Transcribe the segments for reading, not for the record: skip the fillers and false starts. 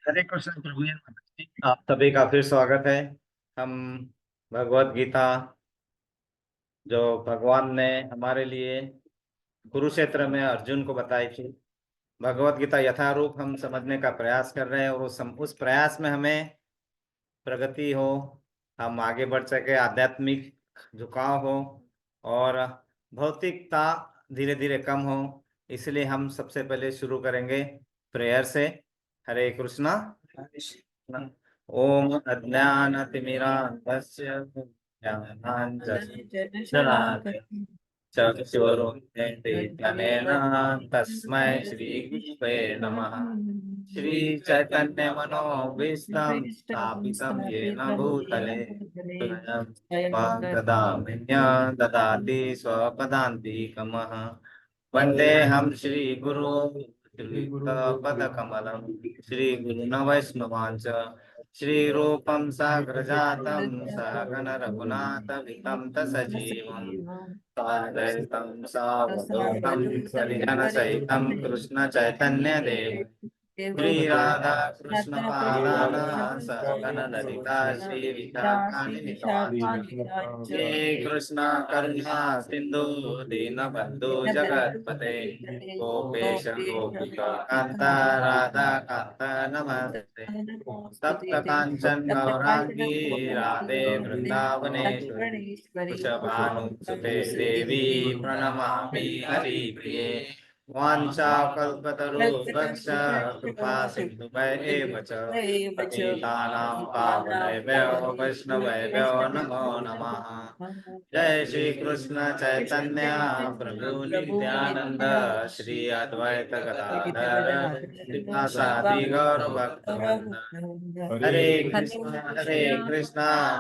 हरे कृष्ण प्रभु जी, आप सभी का फिर स्वागत है। हम भगवत गीता जो भगवान ने हमारे लिए कुरुक्षेत्र में अर्जुन को बताई थी, भगवत गीता यथारूप हम समझने का प्रयास कर रहे हैं और उस प्रयास में हमें प्रगति हो, हम आगे बढ़ सके, आध्यात्मिक झुकाव हो और भौतिकता धीरे धीरे कम हो। इसलिए हम सबसे पहले शुरू करेंगे प्रेयर से। हरे कृष्णा। ओम अज्ञानतिमिरान्धस्य ज्ञानाञ्जनशलाकया चक्षुरुन्मीलितं तस्मै श्रीगुरुवे नमः। श्रीचैतन्यमनोभीष्टं स्थापितं येन भूतले स्वयं ददाति स्वपदान्तिकमः। वन्देऽहं श्रीगुरो श्रीयुक्तपदकमलं श्रीगुरुन् वैष्णवांश्च श्रीरूपं साग्रजातं सहगण रघुनाथवितं तसजीवं साद्वैतं सावधूतं परिजनसहितं कृष्णचैतन्यदेव श्री राधा कृष्ण पादान सहगण ललिता श्री विशाखानि हे कृष्ण करुणा सिंधु दीनबंधु जगतपते गोपेश गोपिका कांता राधा कांता नमस्ते। सप्त कांचन गौरांगी राधे वृंदावनेश्वरी वृषभानुसुते देवी प्रणमामि हरिप्रिये। वाञ्छाकल्पतरुभ्यश्च कृपा सिन्धुभ्येव च पतितानां पावनेभ्यो वैष्णवेभ्यो नमो नमः। जय श्री कृष्ण चैतन्य प्रभु नित्यानंद श्री अद्वैत गदाधर श्रीवासादि गौर भक्तवृंद। हरे कृष्णा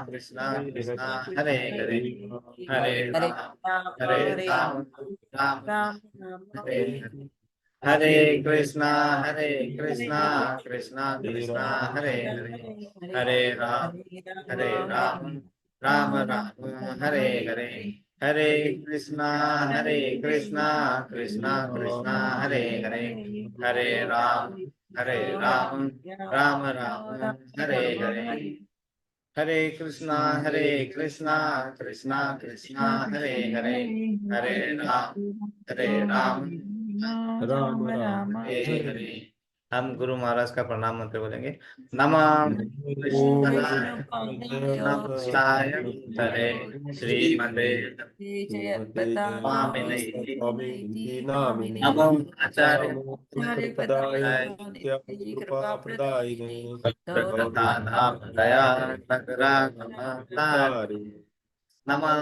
कृष्णा कृष्णा हरे हरे हरे हरे राम राम हरे हरे। हरे कृष्णा कृष्णा कृष्णा हरे हरे हरे राम राम राम हरे हरे। हरे कृष्णा कृष्णा कृष्णा हरे हरे हरे राम राम राम हरे हरे। हरे कृष्णा कृष्णा कृष्णा हरे हरे हरे राम राम राम हरे हरे हरे। हम गुरु महाराज का प्रणाम मंत्र बोलेंगे। नमः कृष्णाय नमस्ताय भूतले श्रीमते स्वामिने नमो आचार्य कृपा प्रदायिने प्रदाधाम दया नमः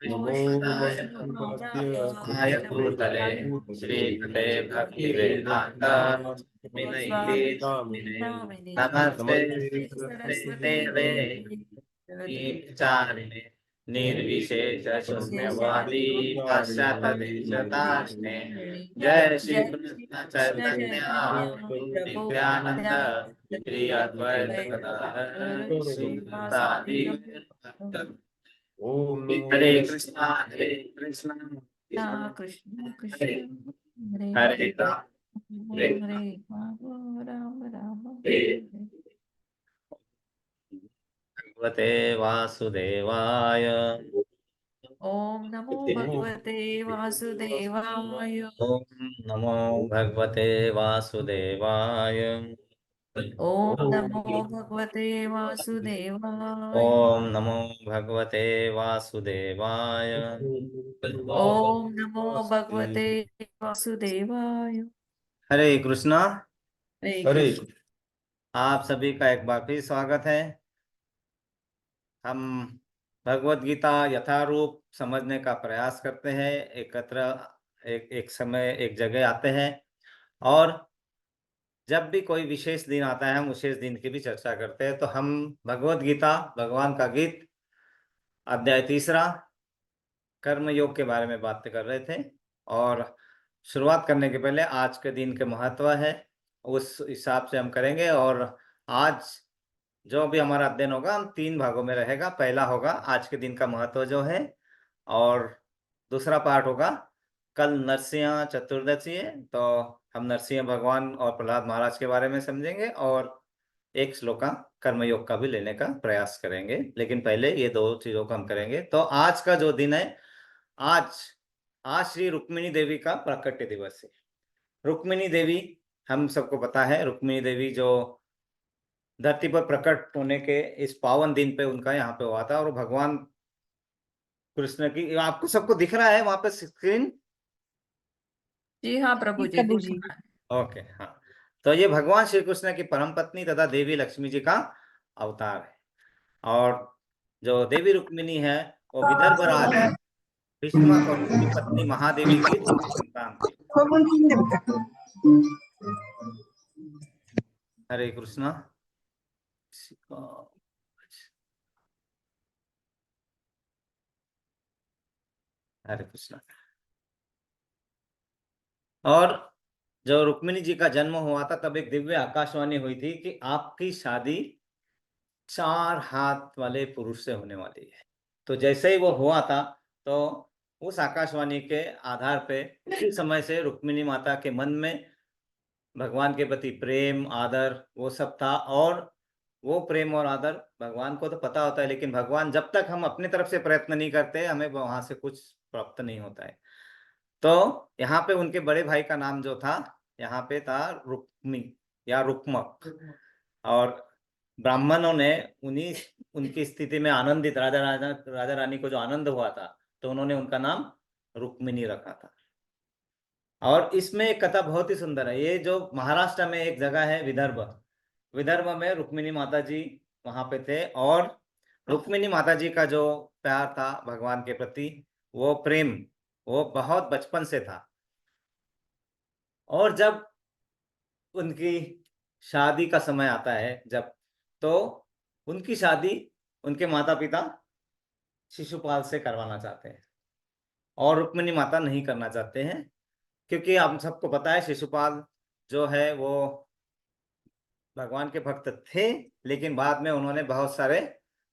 नमो कृष्णाय भगवते आय भूतले श्रीमते भक्ति वेदांत विनयते नमस्ते देवे चारिणे निर्विशेष शून्यवादी पाश्चात्य। जय श्री कृष्ण चैतन्य नित्यानंद श्री अद्वैत गदाधर श्रीवासादि गौरभक्तवृंद। ओम हरे नमो कृष्णा कृष्ण कृष्ण हरे कृष्ण हरे हरे राम हरे हरे राम राम हरे हरे। भगवते वासुदेवाय। ओम नमो भगवते वासुदेवाय। ओम नमो भगवते वासुदेवाय। ओम नमो भगवते वासुदेवाय। ओम नमो भगवते वासुदेवाय। ओम नमो भगवते वासुदेवाय। हरे कृष्णा। हरे हरे कृष्ण। आप सभी का एक बार फिर स्वागत है। हम भगवत गीता यथारूप समझने का प्रयास करते हैं, एकत्र एक समय एक जगह आते हैं और जब भी कोई विशेष दिन आता है हम विशेष दिन की भी चर्चा करते हैं। तो हम भगवत गीता भगवान का गीत अध्याय तीसरा कर्म योग के बारे में बात कर रहे थे। और शुरुआत करने के पहले आज के दिन के महत्व है उस हिसाब से हम करेंगे। और आज जो भी हमारा अध्ययन होगा हम तीन भागों में रहेगा। पहला होगा आज के दिन का महत्व जो है, और दूसरा पार्ट होगा कल नरसिंह चतुर्दशी है तो हम नरसिंह भगवान और प्रहलाद महाराज के बारे में समझेंगे। और एक श्लोका कर्मयोग का भी लेने का प्रयास करेंगे, लेकिन पहले ये दो चीजों को हम करेंगे। तो आज का जो दिन है, आज आज श्री रुक्मिणी देवी का प्राकट्य दिवस है। रुक्मिणी देवी, हम सबको पता है, रुक्मिणी देवी जो धरती पर प्रकट होने के इस पावन दिन पे उनका यहाँ पे हुआ था, और भगवान कृष्ण की, आपको सबको दिख रहा है वहां पे स्क्रीन? जी हाँ प्रभु जी, प्रभु दिख जी। रहा है। ओके, हाँ। तो ये भगवान श्री कृष्ण की परम पत्नी तथा देवी लक्ष्मी जी का अवतार है। और जो देवी रुक्मिणी है वो विदर्भ राज भीष्मक और उनकी पत्नी महादेवी की दूसरी संतान थी। हरे कृष्णा। हरे कृष्णा। और जो रुक्मिणी जी का जन्म हुआ था तब एक दिव्य आकाशवाणी हुई थी कि आपकी शादी 4 हाथ वाले पुरुष से होने वाली है। तो जैसे ही वो हुआ था, तो उस आकाशवाणी के आधार पे उसी समय से रुक्मिणी माता के मन में भगवान के प्रति प्रेम आदर वो सब था। और वो प्रेम और आदर भगवान को तो पता होता है, लेकिन भगवान जब तक हम अपनी तरफ से प्रयत्न नहीं करते, हमें वहां से कुछ प्राप्त नहीं होता है। तो यहाँ पे उनके बड़े भाई का नाम जो था, यहाँ पे था रुक्मी या रुक्मक। और ब्राह्मणों ने उन्हीं उनकी स्थिति में आनंदित, राजा रानी को जो आनंद हुआ था, तो उन्होंने उनका नाम रुक्मिणी रखा था। और इसमें एक कथा बहुत ही सुंदर है। ये जो महाराष्ट्र में एक जगह है विदर्भ, विदर्भ में रुक्मिणी माता जी वहां पे थे। और रुक्मिणी माता जी का जो प्यार था भगवान के प्रति, वो प्रेम, वो बहुत बचपन से था। और जब उनकी शादी का समय आता है, जब, तो उनकी शादी उनके माता पिता शिशुपाल से करवाना चाहते हैं, और रुक्मिणी माता नहीं करना चाहते हैं, क्योंकि हम सबको पता है शिशुपाल जो है वो भगवान के भक्त थे, लेकिन बाद में उन्होंने बहुत सारे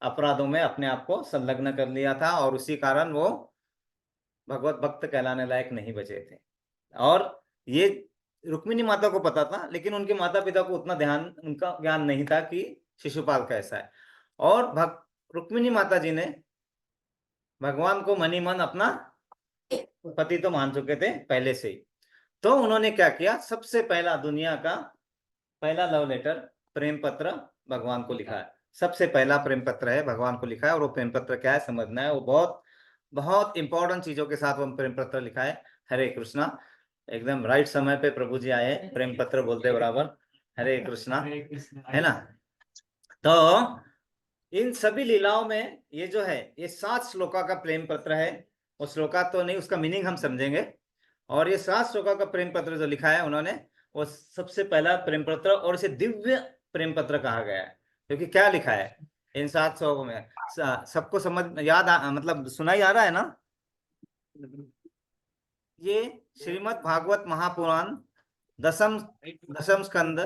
अपराधों में अपने आप को संलग्न कर लिया था, और उसी कारण वो भगवत भक्त कहलाने लायक नहीं बचे थे। और ये रुक्मिणी माता को पता था, लेकिन उनके माता पिता को उतना ध्यान, उनका ज्ञान नहीं था कि शिशुपाल कैसा है। और रुक्मिणी माता जी ने भगवान को मनी मन अपना पति तो मान चुके थे पहले से ही। तो उन्होंने क्या किया, सबसे पहला दुनिया का पहला लव लेटर, प्रेम पत्र भगवान को लिखा है। सबसे पहला प्रेम पत्र है भगवान को लिखा है। और वो प्रेम पत्र क्या है समझना है, वो बहुत बहुत इंपॉर्टेंट चीजों के साथ वो प्रेम पत्र लिखा है। हरे कृष्णा। एकदम राइट समय पे प्रभु जी आए, प्रेम पत्र बोलते बराबर। हरे कृष्णा, है ना। तो इन सभी लीलाओं में ये जो है, ये 7 श्लोका का प्रेम पत्र है। वो श्लोका तो नहीं, उसका मीनिंग हम समझेंगे। और ये 7 श्लोका का प्रेम पत्र जो लिखा है उन्होंने, वो सबसे पहला प्रेम पत्र, और इसे दिव्य प्रेम पत्र कहा गया है। क्योंकि क्या लिखा है इन 7 श्लोकों में, सबको समझ मतलब सुनाई आ रहा है ना। ये श्रीमद् भागवत महापुराण दशम स्कंद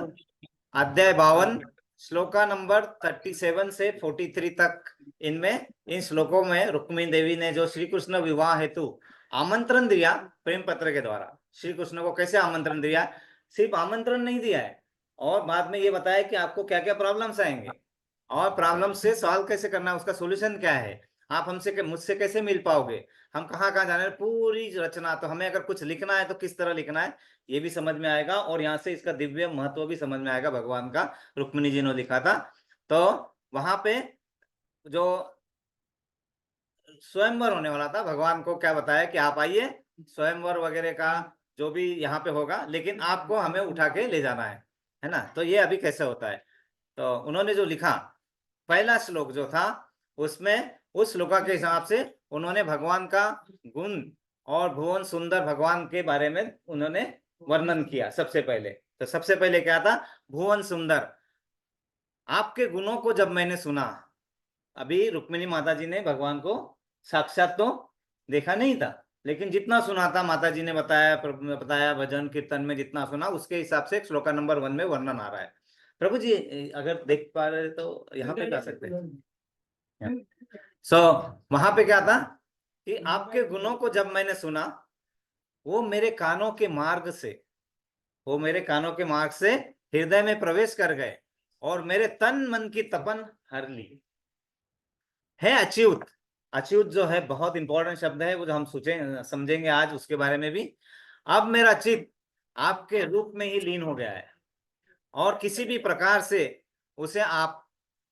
अध्याय 52 श्लोका नंबर 37 से 43 तक। इनमें, इन श्लोकों में रुक्मिणी देवी ने जो श्री कृष्ण विवाह हेतु आमंत्रण दिया प्रेम पत्र के द्वारा, श्री कृष्ण को कैसे आमंत्रण दिया, सिर्फ आमंत्रण नहीं दिया है, और बाद में ये बताया कि आपको क्या क्या प्रॉब्लम्स आएंगे, और प्रॉब्लम से सॉल्व कैसे करना है, उसका सोल्यूशन क्या है, आप हमसे मुझसे कैसे मिल पाओगे, हम कहाँ कहाँ जाना है, पूरी रचना। तो हमें अगर कुछ लिखना है तो किस तरह लिखना है, ये भी समझ में आएगा, और यहाँ से इसका दिव्य महत्व भी समझ में आएगा भगवान का। रुक्मिणी जी ने लिखा था। तो वहां पे जो स्वयंवर होने वाला था, भगवान को क्या बताया कि आप आइए, स्वयंवर वगैरह का जो भी यहाँ पे होगा, लेकिन आपको हमें उठा के ले जाना है ना। तो ये अभी कैसे होता है, तो उन्होंने जो लिखा पहला श्लोक जो था, उसमें उस श्लोका के हिसाब से उन्होंने भगवान का गुण और भुवन सुंदर भगवान के बारे में उन्होंने वर्णन किया सबसे पहले। तो सबसे पहले क्या था, भुवन सुंदर, आपके गुणों को जब मैंने सुना, अभी रुक्मिणी माता जी ने भगवान को साक्षात तो देखा नहीं था, लेकिन जितना सुना था माता जी ने बताया भजन कीर्तन में जितना सुना, उसके हिसाब से श्लोका नंबर 1 में वर्णन आ रहा है। प्रभु जी अगर देख पा रहे तो यहाँ पे जा सकते हैं। वहां पे क्या था कि आपके गुणों को जब मैंने सुना, वो मेरे कानों के मार्ग से हृदय में प्रवेश कर गए, और मेरे तन मन की तपन हर ली। है अच्युत। अच्युत जो है बहुत इंपॉर्टेंट शब्द है, वो जो हम सोचे समझेंगे आज उसके बारे में भी। अब मेरा चित्त आपके रूप में ही लीन हो गया है और किसी भी प्रकार से उसे आप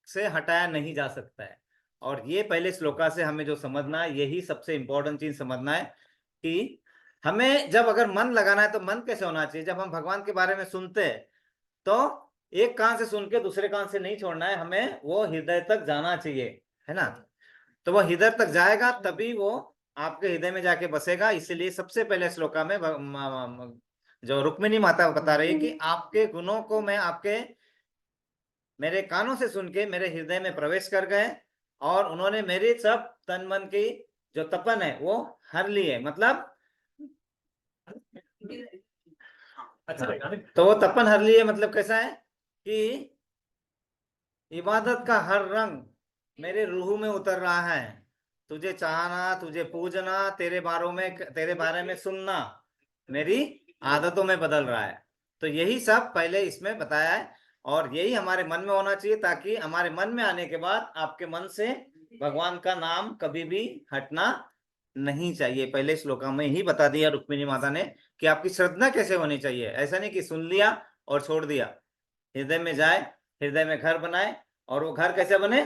से हटाया नहीं जा सकता है। और ये पहले श्लोका से हमें जो समझना है, यही सबसे इंपॉर्टेंट चीज समझना है कि हमें जब अगर मन लगाना है तो मन कैसे होना चाहिए। जब हम भगवान के बारे में सुनते हैं तो एक कान से सुन के दूसरे कान से नहीं छोड़ना है, हमें वो हृदय तक जाना चाहिए, है ना। तो वो हृदय तक जाएगा तभी वो आपके हृदय में जाके बसेगा। इसलिए सबसे पहले श्लोका में जो रुक्मिणी माता बता रही है कि आपके गुणों को मैं आपके मेरे कानों से सुन के मेरे हृदय में प्रवेश कर गए और उन्होंने मेरे सब तन मन की जो तपन है वो हर ली है। मतलब तो वो तपन हर ली है मतलब कैसा है कि इबादत का हर रंग मेरे रूह में उतर रहा है। तुझे चाहना, तुझे पूजना, तेरे बारे में सुनना मेरी आदतों में बदल रहा है। तो यही सब पहले इसमें बताया है और यही हमारे मन में होना चाहिए, ताकि हमारे मन में आने के बाद आपके मन से भगवान का नाम कभी भी हटना नहीं चाहिए। पहले श्लोका में ही बता दिया रुक्मिणी माता ने कि आपकी श्रद्धा कैसे होनी चाहिए। ऐसा नहीं कि सुन लिया और छोड़ दिया, हृदय में जाए, हृदय में घर बनाए। और वो घर कैसे बने?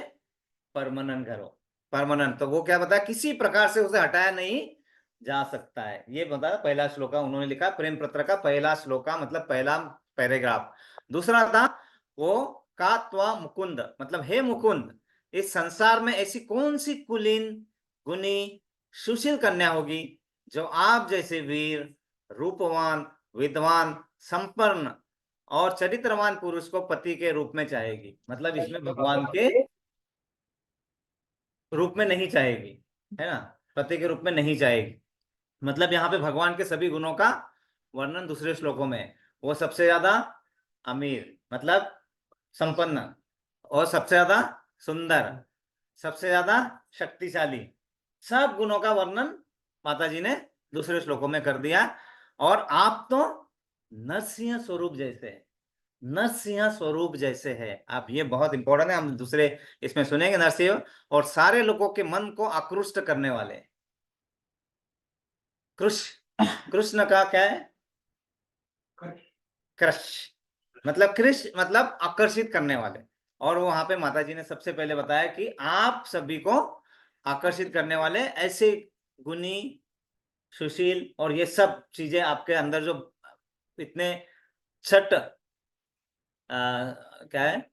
परमानेंट घर हो, परमानेंट। तो वो क्या बताया, किसी प्रकार से उसे हटाया नहीं जा सकता है। ये बताया पहला श्लोका उन्होंने लिखा, प्रेम पत्र का पहला श्लोका मतलब पहला पैराग्राफ। दूसरा था वो का त्वा मुकुंद, मतलब हे मुकुंद, इस संसार में ऐसी कौन सी कुलीन, गुणी, सुशील कन्या होगी जो आप जैसे वीर, रूपवान, विद्वान, संपन्न और चरित्रवान पुरुष को पति के रूप में चाहेगी। मतलब इसमें भगवान के रूप में नहीं चाहेगी, है ना, पति के रूप में नहीं चाहेगी। मतलब यहाँ पे भगवान के सभी गुणों का वर्णन दूसरे श्लोकों में है। वो सबसे ज्यादा अमीर मतलब संपन्न, और सबसे ज्यादा सुंदर, सबसे ज्यादा शक्तिशाली, सब गुणों का वर्णन माता जी ने दूसरे श्लोकों में कर दिया। और आप तो नरसिंह स्वरूप जैसे है, नरसिंह स्वरूप जैसे है आप। ये बहुत इंपॉर्टेंट है, हम दूसरे इसमें सुनेंगे। नरसिंह और सारे लोगों के मन को आकृष्ट करने वाले। कृष्ण का क्या है? कृष्ण मतलब कृष्ण मतलब आकर्षित करने वाले। और वहां पे माता जी ने सबसे पहले बताया कि आप सभी को आकर्षित करने वाले ऐसे गुणी, सुशील और ये सब चीजें आपके अंदर जो इतने छठ क्या है,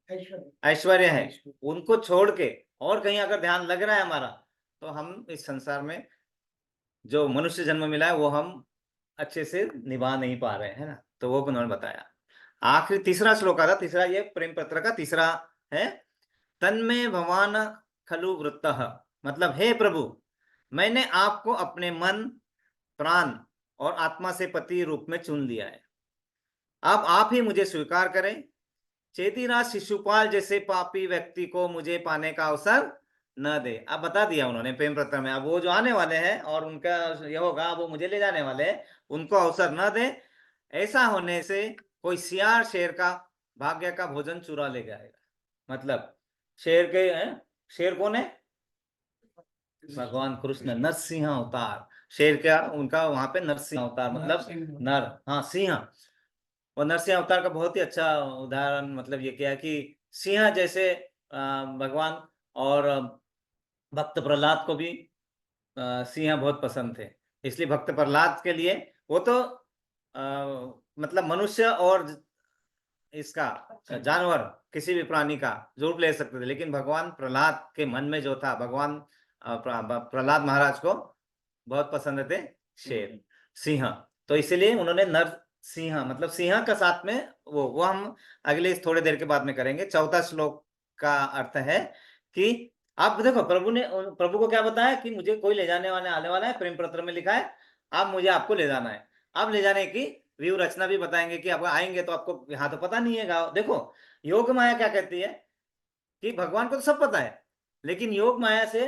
ऐश्वर्य है, उनको छोड़ के और कहीं अगर ध्यान लग रहा है हमारा, तो हम इस संसार में जो मनुष्य जन्म मिला है वो हम अच्छे से निभा नहीं पा रहे हैं ना। तो वो उन्होंने बताया। आखिरी तीसरा श्लोक था, तीसरा ये प्रेम पत्र का तीसरा है। तन्मे भवान खलु वृत्तः, मतलब हे प्रभु, मैंने आपको अपने मन, प्राण और आत्मा से पति रूप में चुन लिया है। अब आप ही मुझे स्वीकार करें। चेदीराज शिशुपाल जैसे पापी व्यक्ति को मुझे पाने का अवसर न दे। अब बता दिया उन्होंने प्रेम पत्र में। अब वो जो आने वाले हैं और उनका ये होगा, वो मुझे ले जाने वाले हैं, उनको अवसर न दे। ऐसा होने से कोई सियार शेर का भाग्य का भोजन चुरा ले जाएगा। मतलब शेर के शेर कौन है? भगवान कृष्ण, नरसिंह अवतार। शेर क्या उनका वहां पे नरसिंह अवतार मतलब नर, हाँ सिंह। और नरसिंह अवतार का बहुत ही अच्छा उदाहरण मतलब ये क्या है कि सिंह जैसे भगवान और भक्त प्रहलाद को भी सिंह बहुत पसंद थे। इसलिए भक्त प्रहलाद के लिए वो तो मतलब मनुष्य और इसका जानवर किसी भी प्राणी का रूप ले सकते थे, लेकिन भगवान प्रहलाद के मन में जो था, भगवान प्रहलाद महाराज को बहुत पसंद थे शेर, सिंह। तो इसलिए उन्होंने नर सिंह मतलब सिंह का साथ में वो हम अगले थोड़े देर के बाद में करेंगे। चौथा श्लोक का अर्थ है कि आप देखो, प्रभु को क्या बताया कि मुझे कोई ले जाने वाले आने वाला है। प्रेम पत्र में लिखा है आप मुझे आपको ले जाना है। अब ले जाने की व्यू रचना भी बताएंगे कि आप आएंगे तो आपको यहाँ तो पता नहीं है गाँव। देखो योग माया क्या कहती है कि भगवान को तो सब पता है, लेकिन योग माया से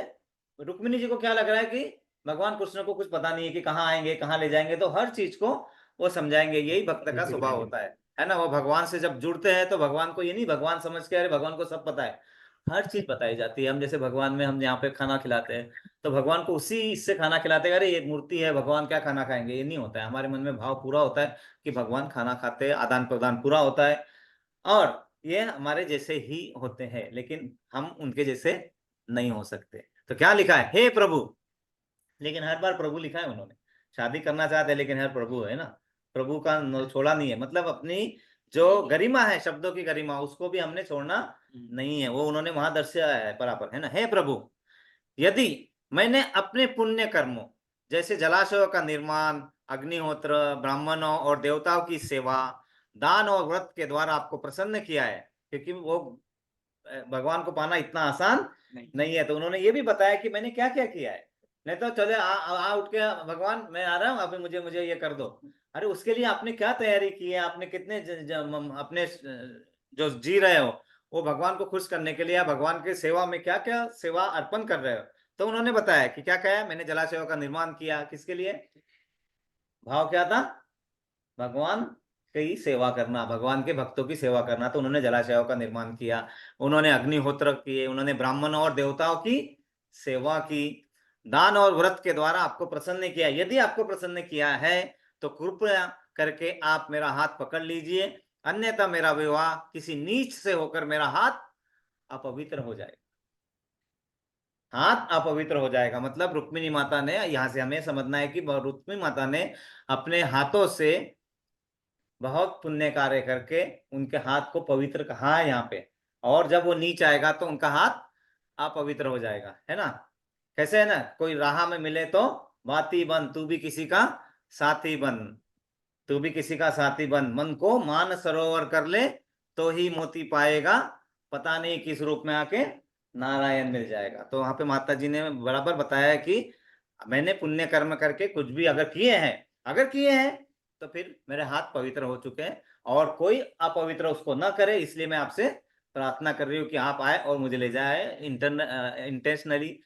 रुक्मिणी जी को क्या लग रहा है कि भगवान कृष्ण को कुछ पता नहीं है कि कहाँ आएंगे, कहाँ ले जाएंगे, तो हर चीज को वो समझाएंगे। यही भक्त का स्वभाव होता है। है ना। वो भगवान से जब जुड़ते हैं तो भगवान को ये नहीं भगवान समझ के, अरे भगवान को सब पता है, हर चीज बताई जाती है। हम जैसे भगवान में हम यहाँ पे खाना खिलाते हैं तो भगवान को उसी इससे खाना खिलाते हैं, अरे ये मूर्ति है भगवान क्या खाना खाएंगे, ये नहीं होता है। हमारे मन में भाव पूरा होता है कि भगवान खाना खाते हैं, आदान प्रदान पूरा होता है, और ये हमारे जैसे ही होते हैं, लेकिन हम उनके जैसे नहीं हो सकते। तो क्या लिखा है, हे प्रभु, लेकिन हर बार प्रभु लिखा है उन्होंने। शादी करना चाहते हैं लेकिन हर प्रभु है ना, प्रभु का छोड़ा नहीं है। मतलब अपनी जो गरिमा है, शब्दों की गरिमा, उसको भी हमने छोड़ना नहीं है, वो उन्होंने वहां दर्शाया है बराबर, है ना। हे प्रभु, यदि मैंने अपने पुण्य कर्मों जैसे जलाशयों का निर्माण, अग्निहोत्र, ब्राह्मणों और देवताओं की सेवा, दान और व्रत के द्वारा आपको प्रसन्न किया है, क्योंकि वो भगवान को पाना इतना आसान नहीं है, तो उन्होंने ये भी बताया कि मैंने क्या क्या किया है। नहीं तो चले उठ के भगवान मैं आ रहा हूँ, अभी मुझे मुझे ये कर दो। अरे उसके लिए आपने क्या तैयारी की है, आपने कितने अपने जो जी रहे हो वो भगवान को खुश करने के लिए, या भगवान के सेवा में क्या क्या सेवा अर्पण कर रहे हो। तो उन्होंने बताया कि क्या क्या है, मैंने जलाशयों का निर्माण किया, किसके लिए, भाव क्या था, भगवान की सेवा करना, भगवान के भक्तों की सेवा करना, तो उन्होंने जलाशयों का निर्माण किया, उन्होंने अग्निहोत्र किए, उन्होंने ब्राह्मणों और देवताओं की सेवा की, दान और व्रत के द्वारा आपको प्रसन्न किया। यदि आपको प्रसन्न किया है तो कृपया करके आप मेरा हाथ पकड़ लीजिए, अन्यथा मेरा विवाह किसी नीच से होकर मेरा हाथ अपवित्र हो जाएगा। हाथ अपवित्र हो जाएगा मतलब रुक्मिणी माता ने, यहां से हमें समझना है कि रुक्मिणी माता ने अपने हाथों से बहुत पुण्य कार्य करके उनके हाथ को पवित्र कहा है यहाँ पे, और जब वो नीच आएगा तो उनका हाथ अपवित्र हो जाएगा, है ना। कैसे है ना, कोई राह में मिले तो बाती बन, तू भी किसी का साथी बन, तू भी किसी का साथी बन, मन को मान सरोवर कर ले तो ही मोती पाएगा, पता नहीं किस रूप में आके नारायण मिल जाएगा। तो वहां पे माता जी ने बराबर बताया है कि मैंने पुण्य कर्म करके कुछ भी अगर किए हैं, अगर किए हैं तो फिर मेरे हाथ पवित्र हो चुके हैं, और कोई अपवित्र उसको ना करे, इसलिए मैं आपसे प्रार्थना कर रही हूँ कि आप आए और मुझे ले जाए। इंटेंशनली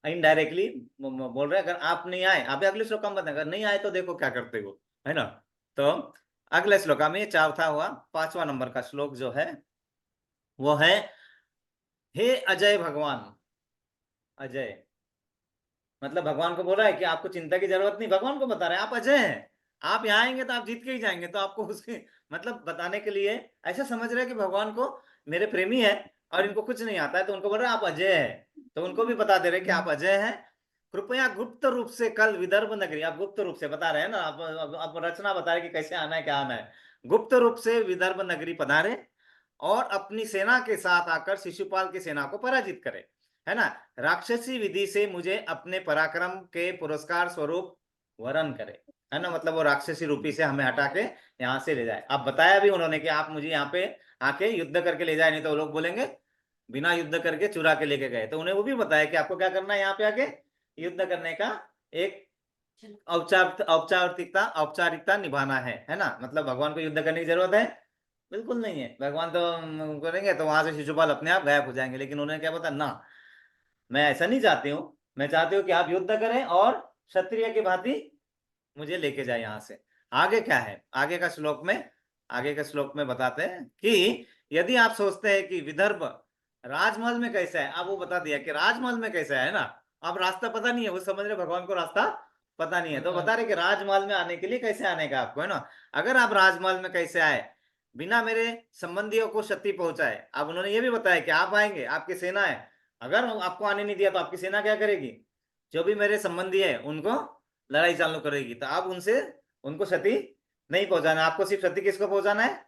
इनडायरेक्टली बोल रहे हैं, अगर आप नहीं आए, आप अगले श्लोक में बताएं, अगर नहीं आए तो देखो क्या करते हो, है ना। तो अगले श्लोक में, चौथा हुआ, 5वां नंबर का श्लोक जो है वो है, हे अजय भगवान। अजय मतलब भगवान को बोल रहा है कि आपको चिंता की जरूरत नहीं, भगवान को बता रहे हैं आप अजय हैं, आप यहाँ आएंगे तो आप जीत के ही जाएंगे। तो आपको उसके मतलब बताने के लिए ऐसा समझ रहे हैं कि भगवान को मेरे प्रेमी है और इनको कुछ नहीं आता है, तो उनको बोल रहे हैं आप अजय है, तो उनको भी बता दे रहे कि आप अजय हैं। कृपया गुप्त रूप से कल विदर्भ नगरी, आप गुप्त रूप से बता रहे हैं ना, आप रचना बता रहे कि कैसे आना है, क्या आना है। गुप्त रूप से विदर्भ नगरी पधारे और अपनी सेना के साथ आकर शिशुपाल की सेना को पराजित करे, है ना। राक्षसी विधि से मुझे अपने पराक्रम के पुरस्कार स्वरूप वरण करे, है ना। मतलब वो राक्षसी रूपी से हमें हटा के यहाँ से ले जाए। अब बताया भी उन्होंने कि आप मुझे यहाँ पे आके युद्ध करके ले जाए, नहीं तो वो लोग बोलेंगे बिना युद्ध करके चुरा के लेके गए। तो उन्हें वो भी बताया कि आपको क्या करना है, यहाँ पे आके युद्ध करने का एक औपचारिकता निभाना है ना। मतलब भगवान को युद्ध करने की जरूरत है बिल्कुल नहीं है, भगवान तो करेंगे तो वहां से शिशुपाल अपने आप गायब हो जाएंगे। लेकिन उन्होंने क्या बताया ना, मैं ऐसा नहीं चाहती हूँ, मैं चाहती हूँ कि आप युद्ध करें और क्षत्रिय की भांति मुझे लेके जाए यहाँ से। आगे क्या है, आगे का श्लोक में बताते हैं कि यदि आप सोचते हैं कि विदर्भ राजमहल में कैसा है, अब वो बता दिया कि राजमहल में कैसा है ना। अब रास्ता पता नहीं है, वो समझ रहे भगवान को रास्ता पता नहीं है, तो बता रहे कि राजमहल में आने के लिए कैसे आने का आपको, है ना। अगर आप राजमहल में कैसे आए बिना मेरे संबंधियों को क्षति पहुंचाए। अब उन्होंने ये भी बताया कि आप आएंगे, आपकी सेना है, अगर आपको आने नहीं दिया तो आपकी सेना क्या करेगी, जो भी मेरे संबंधी है उनको लड़ाई चालू करेगी। तो आप उनको क्षति नहीं पहुंचाना, आपको सिर्फ क्षति किसको पहुंचाना है,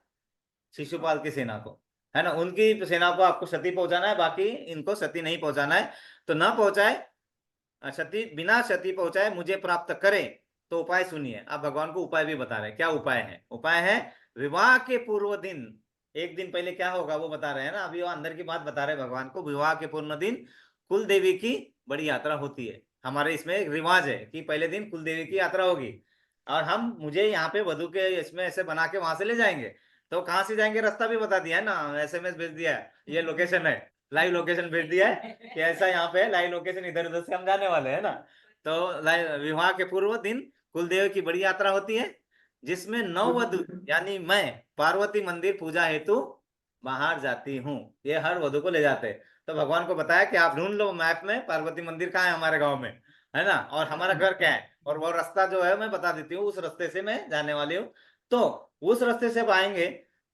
शिशुपाल की सेना को, है ना। उनकी सेना को आपको क्षति पहुंचाना है, बाकी इनको क्षति नहीं पहुंचाना है। तो ना पहुंचाए, क्षति बिना क्षति पहुंचाए मुझे प्राप्त करे। तो उपाय सुनिए, आप भगवान को उपाय भी बता रहे हैं। क्या उपाय है, उपाय है विवाह के पूर्व दिन, एक दिन पहले क्या होगा वो बता रहे हैं ना। अभी वो अंदर की बात बता रहे हैं भगवान को। विवाह के पूर्व दिन कुल देवी की बड़ी यात्रा होती है, हमारे इसमें एक रिवाज है कि पहले दिन कुल देवी की यात्रा होगी, और हम मुझे यहाँ पे वधु के इसमें ऐसे बना के वहां से ले जाएंगे। तो कहाँ से जाएंगे रास्ता भी बता दिया है ना, एसएमएस भेज दिया है, ये लोकेशन है, लाइव लोकेशन भेज दिया है कि ऐसा यहाँ पे लाइव लोकेशन, इधर उधर से हम जाने वाले हैं ना। तो विवाह के पूर्व दिन कुलदेव की बड़ी यात्रा होती है, जिसमें नववधु यानी मैं पार्वती मंदिर पूजा हेतु बाहर जाती हूँ। ये हर वधु को ले जाते हैं। तो भगवान को बताया कि आप ढूंढ लो मैप में पार्वती मंदिर कहाँ है हमारे गांव में, है ना, और हमारा घर क्या है, और वो रास्ता जो है मैं बता देती हूँ, उस रास्ते से मैं जाने वाली हूँ। तो उस रास्ते से आप आएंगे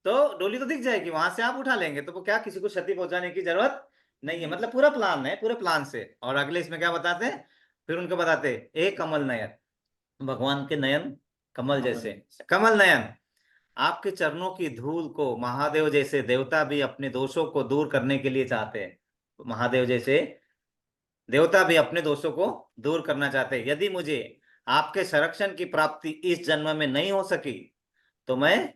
तो डोली तो दिख जाएगी, वहां से आप उठा लेंगे, तो वो क्या किसी को क्षति पहुंचाने की जरूरत नहीं है। मतलब पूरा प्लान है, पूरे प्लान से। और अगले इसमें क्या बताते हैं, फिर उनको बताते हैं, एक कमल नयन, भगवान के नयन कमल जैसे, कमल नयन, आपके चरणों की धूल को महादेव जैसे देवता भी अपने दोषों को दूर करने के लिए चाहते हैं। महादेव जैसे देवता भी अपने दोषों को दूर करना चाहते हैं। यदि मुझे आपके संरक्षण की प्राप्ति इस जन्म में नहीं हो सकी तो मैं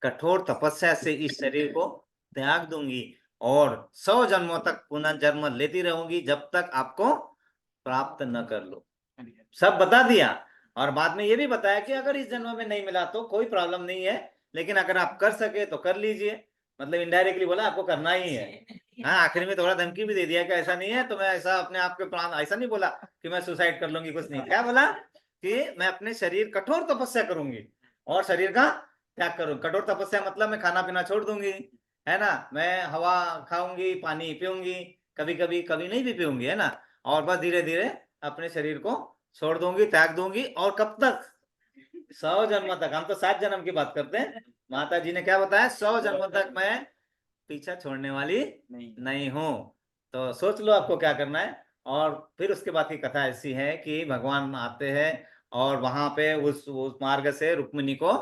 कठोर तपस्या से इस शरीर को त्याग दूंगी और 100 जन्मों तक पुनः जन्म लेती रहूंगी जब तक आपको प्राप्त न कर लो। सब बता दिया। और बाद में ये भी बताया कि अगर इस जन्म में नहीं मिला तो कोई प्रॉब्लम नहीं है, लेकिन अगर आप कर सके तो कर लीजिए। मतलब इनडायरेक्टली बोला आपको करना ही है। हाँ, आखिर में थोड़ा धमकी भी दे दिया कि ऐसा नहीं है तो मैं ऐसा अपने आप के प्राण, ऐसा नहीं बोला कि मैं सुसाइड कर लूंगी, कुछ नहीं। क्या बोला कि मैं अपने शरीर कठोर तपस्या करूंगी और शरीर का त्याग करूंगी। कठोर तपस्या मतलब मैं खाना पीना छोड़ दूंगी, है ना, मैं हवा खाऊंगी, पानी पीऊंगी, कभी कभी कभी नहीं भी पीऊंगी, है ना, और बस धीरे धीरे अपने शरीर को छोड़ दूंगी, त्याग दूंगी। और कब तक, 100 जन्म तक। हम तो 7 जन्म की बात करते हैं, माता जी ने क्या बताया, 100 जन्म तक मैं पीछा छोड़ने वाली नहीं हूं। तो सोच लो आपको क्या करना है। और फिर उसके बाद की कथा ऐसी है कि भगवान आते हैं और वहां पे उस मार्ग से रुक्मिणी को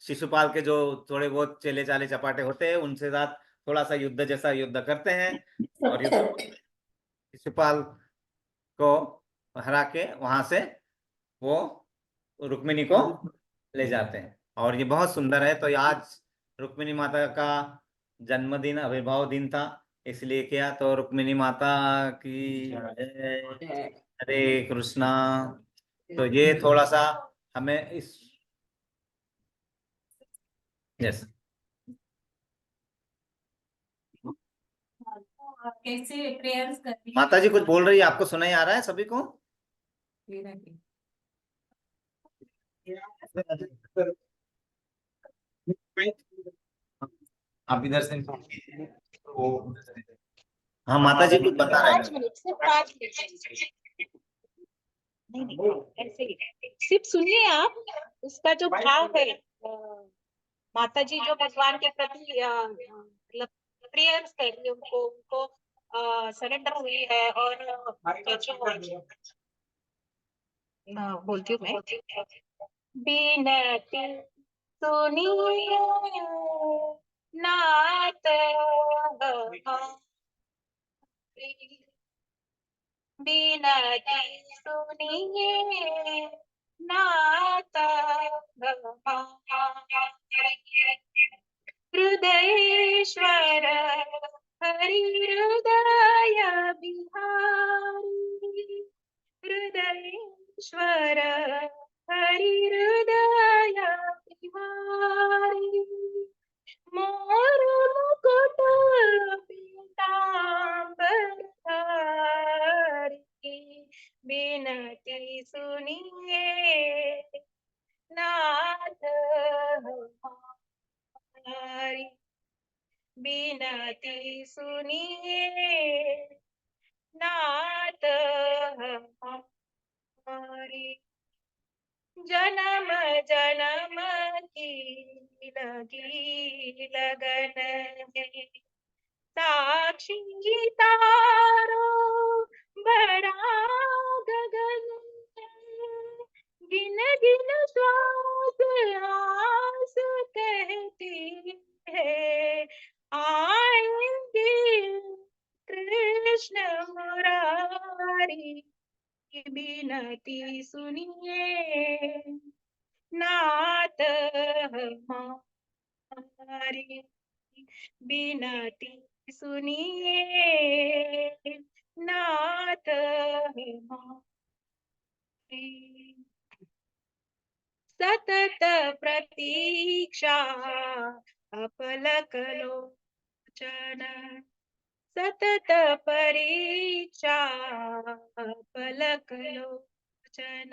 शिशुपाल के जो थोड़े बहुत चेले चाले चपाटे होते हैं उनसे साथ थोड़ा सा युद्ध जैसा युद्ध करते हैं, और युद्ध शिशुपाल को हरा के वहां से वो रुक्मिणी को ले जाते हैं। और ये बहुत सुंदर है। तो ये आज रुक्मिणी माता का जन्मदिन, आविर्भाव दिन था, इसलिए किया। तो रुक्मिणी माता की जय। हरे कृष्णा। तो ये थोड़ा सा हमें इस, यस, कैसे प्रेयर्स करनी माता जी कुछ बोल रही है, आपको सुनाई आ रहा है सभी को? है? आप इधर से हाँ, माता जी कुछ बता रहे 5 मिनट, सिर्फ 5 मिनट। नहीं नहीं, ऐसे ही सिर्फ सुनिए आप। उसका जो भाव है, माता जी जो भगवान के प्रति मतलब प्रेयर्स कर रही है, उनको उनको सरेंडर हुई है। और जो बोलती हूँ मैं, बिनती सुनिए नाथ हमारी, बिनती सुनिए नाथ हमारी, हृदयेश्वर हरि हृदय बिहारी, हृदयेश्वर हरि हृदय बिहारी, मोर मुकुट पीतांबरधारी, बिनती सुनिए नाथ हमारी, बिनती सुनिए नाथ हमारी, जन्म जन्म की लगी लगन है, साक्षी तारो बड़ा गगन है, गिन गिन श्वास आस कहती है, आएंगे कृष्ण मुरारी, बिनती सुनिए नाथ हमारी, बिनती सुनिए नाथ हमारी, सतत प्रतीक्षा अपलक लोचन, सतत परीक्षा पलक लोचन,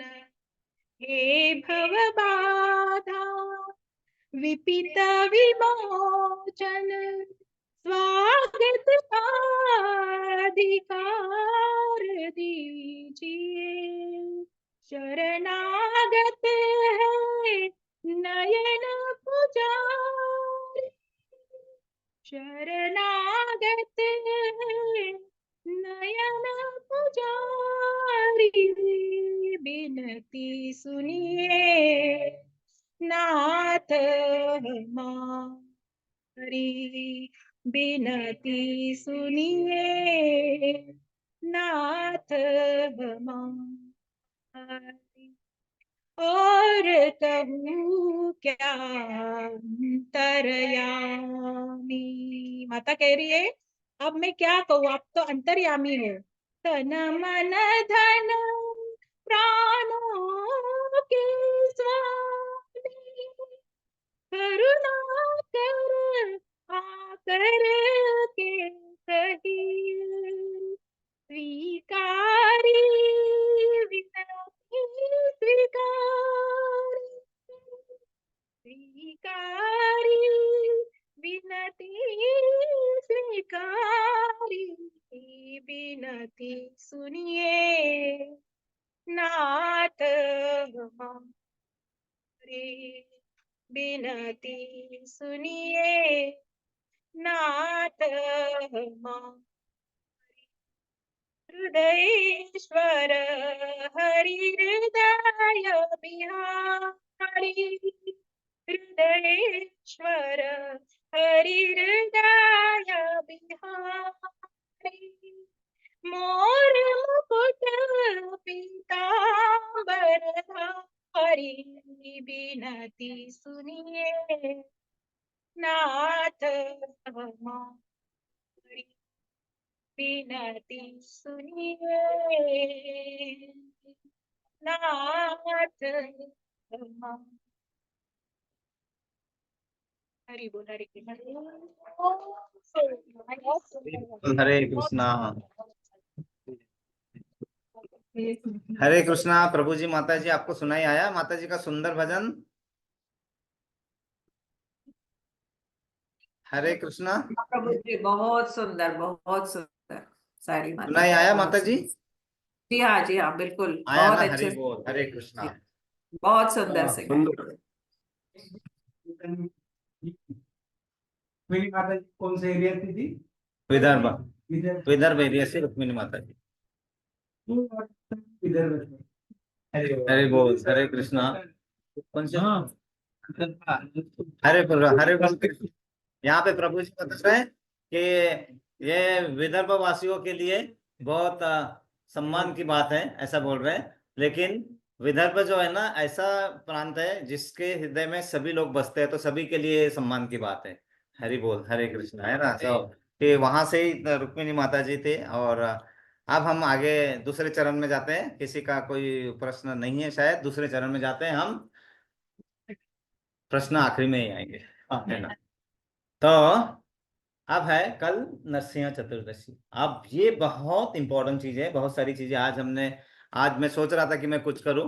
हे भवबाधा विपित विमोचन स्वागत अधिकार दीजिए। शरणागत है नयन पुजारी, शरणागत है नयन पुजारी, बिनती सुनिए नाथ हमारी, बिनती सुनिए नाथ हमारी। और कहूँ क्या अंतर्यामी, माता कह रही है अब मैं क्या कहूँ, आप तो अंतर्यामी हो। तन मन धन प्राणों के स्वामी, करुणा कर आकर के कहिए, स्वीकारी विनती स्वीकारी, स्वीकारी विनती स्वीकारी, विनती सुनिए नाथ हमारी, बिनती सुनिए नाथ हमारी। हृदयेश्वर हरि हृदय बिहारी, हृदयेश्वर हरि हृदय बिहारी, मोर मुकुट पीतांबर धारी, बिनती सुनिए नाथ हमारी, बिनती सुनिए नाथ हमारी। हरि बोल, हरे कृष्ण। हरे कृष्णा। हरे कृष्णा। प्रभु जी, माता जी, आपको सुनाई आया माता जी का सुंदर भजन? हरे कृष्णा। प्रभु जी बहुत सुंदर, बहुत सुंदर। सारी माता सुनाई जी आया बहुत माता जी? सुंदर। जी हाँ, जी हाँ, बिल्कुल आया बहुत ना? अच्छे हरे से, बोल, हरे कृष्णा। बहुत सुंदर हाँ, से गाया। सुंदर। मेरी माता जी कौन से एरिया की थी? विदर्भ। इधर विदर्भ एरिया से रुक्मिणी माता जी। इधर हरे बोल, हरे कृष्णा। कौन से? हाँ हरे हरे बोल। यहाँ पे प्रभु जी बता रहे हैं कि ये विदर्भ वासियों के लिए बहुत सम्मान की बात है, ऐसा बोल रहे हैं। लेकिन विदर्भ जो है ना, ऐसा प्रांत है जिसके हृदय में सभी लोग बसते हैं, तो सभी के लिए सम्मान की बात है। हरि बोल, हरे कृष्णा, है ना? तो कि वहां से ही रुक्मिणी माता जी थे। और अब हम आगे दूसरे चरण में जाते हैं। किसी का कोई प्रश्न नहीं है शायद? दूसरे चरण में जाते हैं हम। प्रश्न आखिरी में ही आएंगे, है ना? तो अब है कल नरसिंह चतुर्दशी। अब ये बहुत इंपॉर्टेंट चीज है। बहुत सारी चीजें आज मैं सोच रहा था कि मैं कुछ करूं,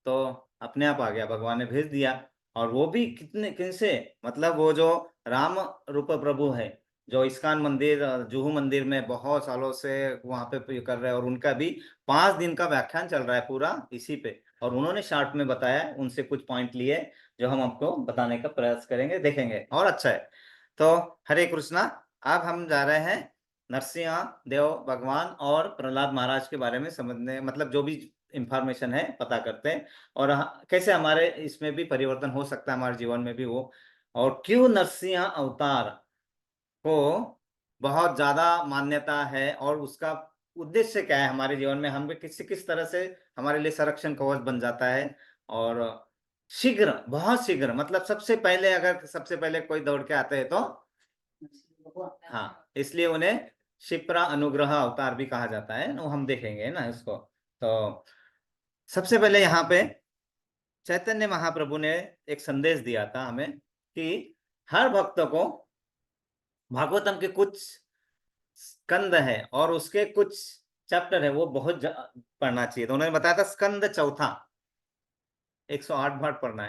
तो अपने आप आ गया, भगवान ने भेज दिया। और वो भी कितने किनसे, मतलब वो जो राम रूप प्रभु है, जो इस्कॉन मंदिर, जुहू मंदिर में बहुत सालों से वहां पे कर रहे हैं। और उनका भी 5 दिन का व्याख्यान चल रहा है पूरा इसी पे। और उन्होंने शार्ट में बताया, उनसे कुछ पॉइंट लिए जो हम आपको बताने का प्रयास करेंगे, देखेंगे, और अच्छा है। तो हरे कृष्णा। अब हम जा रहे हैं नरसिंह देव भगवान और प्रहलाद महाराज के बारे में समझने, मतलब जो भी इंफॉर्मेशन है पता करते हैं। और कैसे हमारे इसमें भी परिवर्तन हो सकता है, हमारे जीवन में भी वो। और क्यों नरसिंह अवतार को बहुत ज्यादा मान्यता है, और उसका उद्देश्य क्या है हमारे जीवन में, हम भी किस तरह से हमारे लिए संरक्षण कवच बन जाता है। और शीघ्र, बहुत शीघ्र, मतलब सबसे पहले, अगर सबसे पहले कोई दौड़ के आते हैं तो, हाँ, इसलिए उन्हें क्षिप्रा अनुग्रह अवतार भी कहा जाता है। वो हम देखेंगे ना इसको। तो सबसे पहले यहाँ पे चैतन्य महाप्रभु ने एक संदेश दिया था हमें कि हर भक्त को भागवतम के कुछ स्कंद है और उसके कुछ चैप्टर है, वो बहुत पढ़ना चाहिए। तो उन्होंने बताया था स्कंद चौथा, 108 बार पढ़ना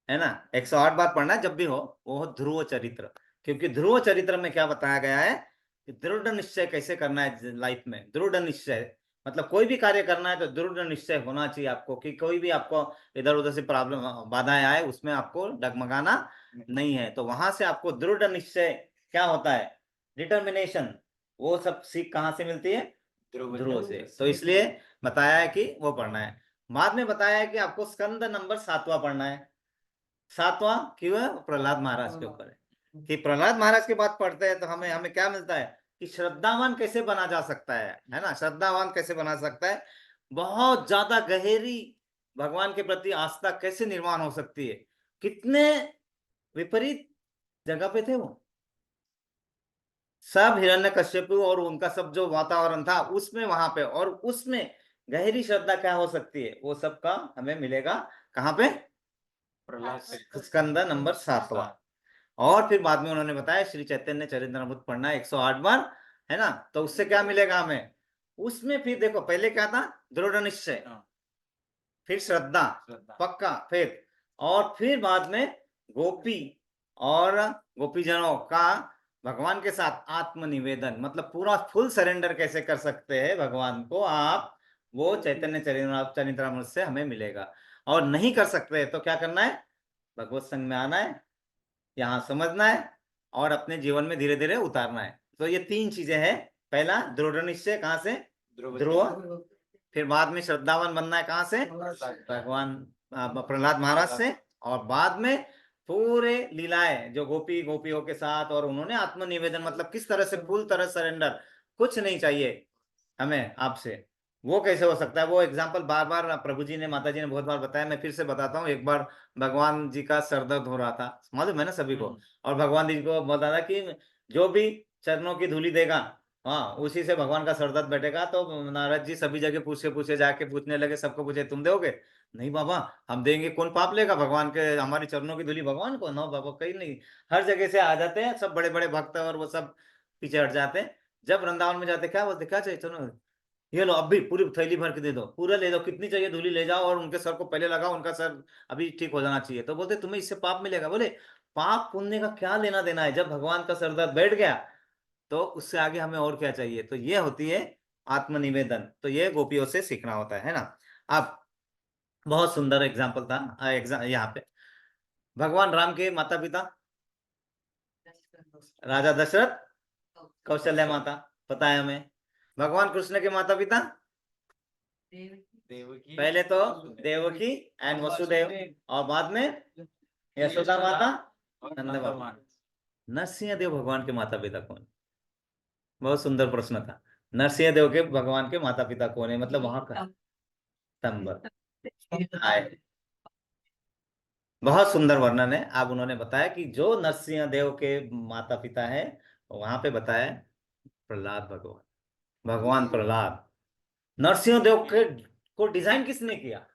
है ना, 108 बार पढ़ना है जब भी हो। वो हो ध्रुव चरित्र, क्योंकि ध्रुव चरित्र में क्या बताया गया है कि दृढ़ निश्चय कैसे करना है लाइफ में। दृढ़ निश्चय मतलब कोई भी कार्य करना है तो दृढ़ निश्चय होना चाहिए आपको, कि कोई भी आपको इधर उधर से प्रॉब्लम बाधाएं आए उसमें आपको डगमगाना नहीं है। तो वहां से आपको दृढ़ निश्चय क्या होता है, डिटर्मिनेशन, वो सब सीख कहाँ से मिलती है, ध्रुव से। तो इसलिए बताया है कि वो पढ़ना है। बाद में बताया है कि आपको स्कंद नंबर 7वां पढ़ना है। 7वां क्यों, प्रहलाद महाराज के ऊपर है, कि प्रहलाद महाराज की बात पढ़ते हैं तो हमें हमें क्या मिलता है कि श्रद्धावान कैसे बना जा सकता है ना, श्रद्धावान कैसे बना सकता है, बहुत ज्यादा गहरी भगवान के प्रति आस्था कैसे निर्माण हो सकती है। कितने विपरीत जगह पे थे वो सब, हिरण्यकश्यप और उनका सब जो वातावरण था उसमें वहां पे, और उसमें गहरी श्रद्धा क्या हो सकती है वो सब का हमें मिलेगा कहाँ पे, स्कंद नंबर 7वां। और फिर बाद में उन्होंने बताया श्री चैतन्य चरितमृत पढ़ना 108 बार, है ना। तो उससे क्या मिलेगा हमें, उसमें फिर देखो पहले क्या था, दृढ़ निश्चय, फिर श्रद्धा, पक्का फेथ, और फिर बाद में गोपी और गोपीजनों का भगवान के साथ आत्मनिवेदन, मतलब पूरा फुल सरेंडर कैसे कर सकते हैं भगवान को आप, वो चैतन्य चरितमृत से हमें मिलेगा। और नहीं कर सकते तो क्या करना है, भगवत संग में आना है, यहाँ समझना है और अपने जीवन में धीरे धीरे उतारना है। तो ये 3 चीजें हैं। पहला दृढ़ निश्चय, कहाँ से, ध्रुव। फिर बाद में श्रद्धावान बनना है, कहाँ से, भगवान प्रहलाद महाराज से। और बाद में पूरे लीलाएं जो गोपी गोपियों के साथ, और उन्होंने आत्मनिवेदन मतलब किस तरह से फुल तरह सरेंडर, कुछ नहीं चाहिए हमें आपसे, वो कैसे हो सकता है। वो एग्जाम्पल बार बार प्रभु जी ने, माता जी ने बहुत बार बताया, मैं फिर से बताता हूँ। एक बार भगवान जी का सर दर्द हो रहा था, मालूम है ना सभी को, और भगवान जी को बता था कि जो भी चरणों की धूली देगा, हाँ उसी से भगवान का सर दर्द बैठेगा। तो नारद जी सभी जगह पूछे पूछे जाके पूछने लगे, सबको पूछे तुम दोगे, नहीं बाबा हम देंगे, कौन पाप लेगा भगवान के, हमारी चरणों की धूली भगवान को, नो बाबा कहीं नहीं। हर जगह से आ जाते हैं सब बड़े बड़े भक्त, और वो सब पीछे हट जाते हैं। जब वृंदावन में जाते क्या बोलते, क्या चाहिए, चलो ये लो अभी पूरी थैली भर के दे दो, पूरा ले दो, कितनी चाहिए धूली ले जाओ, और उनके सर को पहले लगाओ, उनका सर अभी ठीक हो जाना चाहिए। तो बोलते तुम्हें इससे पाप मिलेगा, बोले पाप पुण्य का क्या लेना देना है, जब भगवान का सर दर्द बैठ गया तो उससे आगे हमें और क्या चाहिए। तो ये होती है आत्मनिवेदन, तो ये गोपियों से सीखना होता है ना। अब बहुत सुंदर एग्जाम्पल था यहाँ पे, भगवान राम के माता पिता राजा दशरथ, कौशल्या माता, पता है हमें। भगवान कृष्ण के माता पिता पहले तो देवकी एंड वसुदेव, और बाद में यशोदा माता, नंद बाबा। नरसिंह देव भगवान के माता पिता कौन, बहुत सुंदर प्रश्न था। नरसिंह देव के भगवान के माता पिता कौन है, मतलब वहां का स्तंभ आए, बहुत सुंदर वर्णन है। अब उन्होंने बताया कि जो नरसिंह देव के माता पिता है, वहां पे बताया प्रहलाद भगवान, भगवान प्रहलाद। नरसिंह देव के को डिजाइन किसने किया,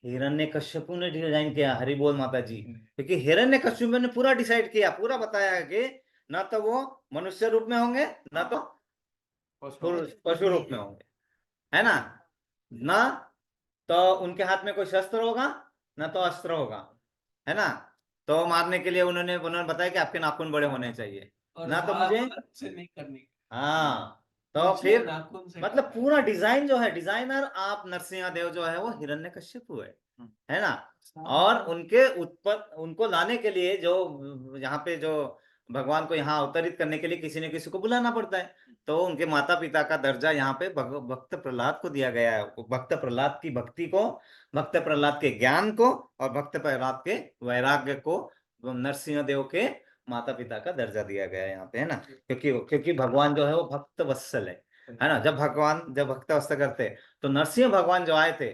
हिरण्यकश्यपु ने डिजाइन किया। हरि बोल माता जी, क्योंकि हिरण्यकश्यपु ने पूरा डिसाइड किया, पूरा बताया कि ना तो वो मनुष्य रूप में होंगे, ना तो पशु रूप में होंगे, है ना, ना तो उनके हाथ में कोई शस्त्र होगा, ना तो अस्त्र होगा, है ना। तो मारने के लिए उन्होंने बताया कि आपके नाखून बड़े होने चाहिए, ना तो मुझे नहीं करने, हाँ। तो फिर मतलब पूरा डिजाइन जो है, डिजाइनर आप नरसिंह देव जो है वो हिरण्यकश्यपु है ना। और उनके उनको लाने के लिए जो यहाँ पे जो भगवान को यहाँ अवतरित करने के लिए किसी न किसी को बुलाना पड़ता है। तो उनके माता पिता का दर्जा यहाँ पे भक्त प्रहलाद को दिया गया है। भक्त प्रहलाद की भक्ति को, भक्त प्रहलाद के ज्ञान को, और भक्त प्रहलाद के वैराग्य को नरसिंह देव के माता पिता का दर्जा दिया गया है यहाँ पे, है ना। क्योंकि भगवान जो है वो भक्त वत्सल है ना। जब भक्त वत्सल करते तो नरसिंह भगवान जो आए थे,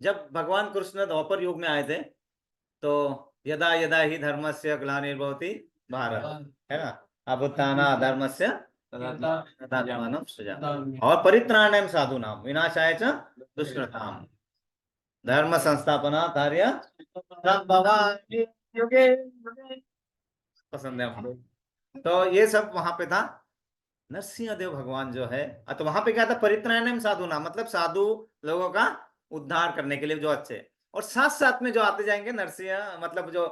जब भगवान कृष्ण द्वापर युग में आए थे, तो यदा यदा ही धर्मस्य ग्लानिर्भवति भारत, है ना, अभुत्थाना धर्मस्य तदात्मानं सृजामि, और परित्राणाय साधूनां विनाशाय च दुष्कृताम् धर्म संस्थापना कार्य संभवामि युगे युगे। पसंद है वहां। तो ये सब वहां पे था। नरसिंह देव भगवान जो है, तो वहां पे क्या था, परित्राणाय साधूनां, मतलब साधु लोगों का उद्धार करने के लिए जो अच्छे हैं। और साथ साथ में जो आते जाएंगे नरसिंह, मतलब जो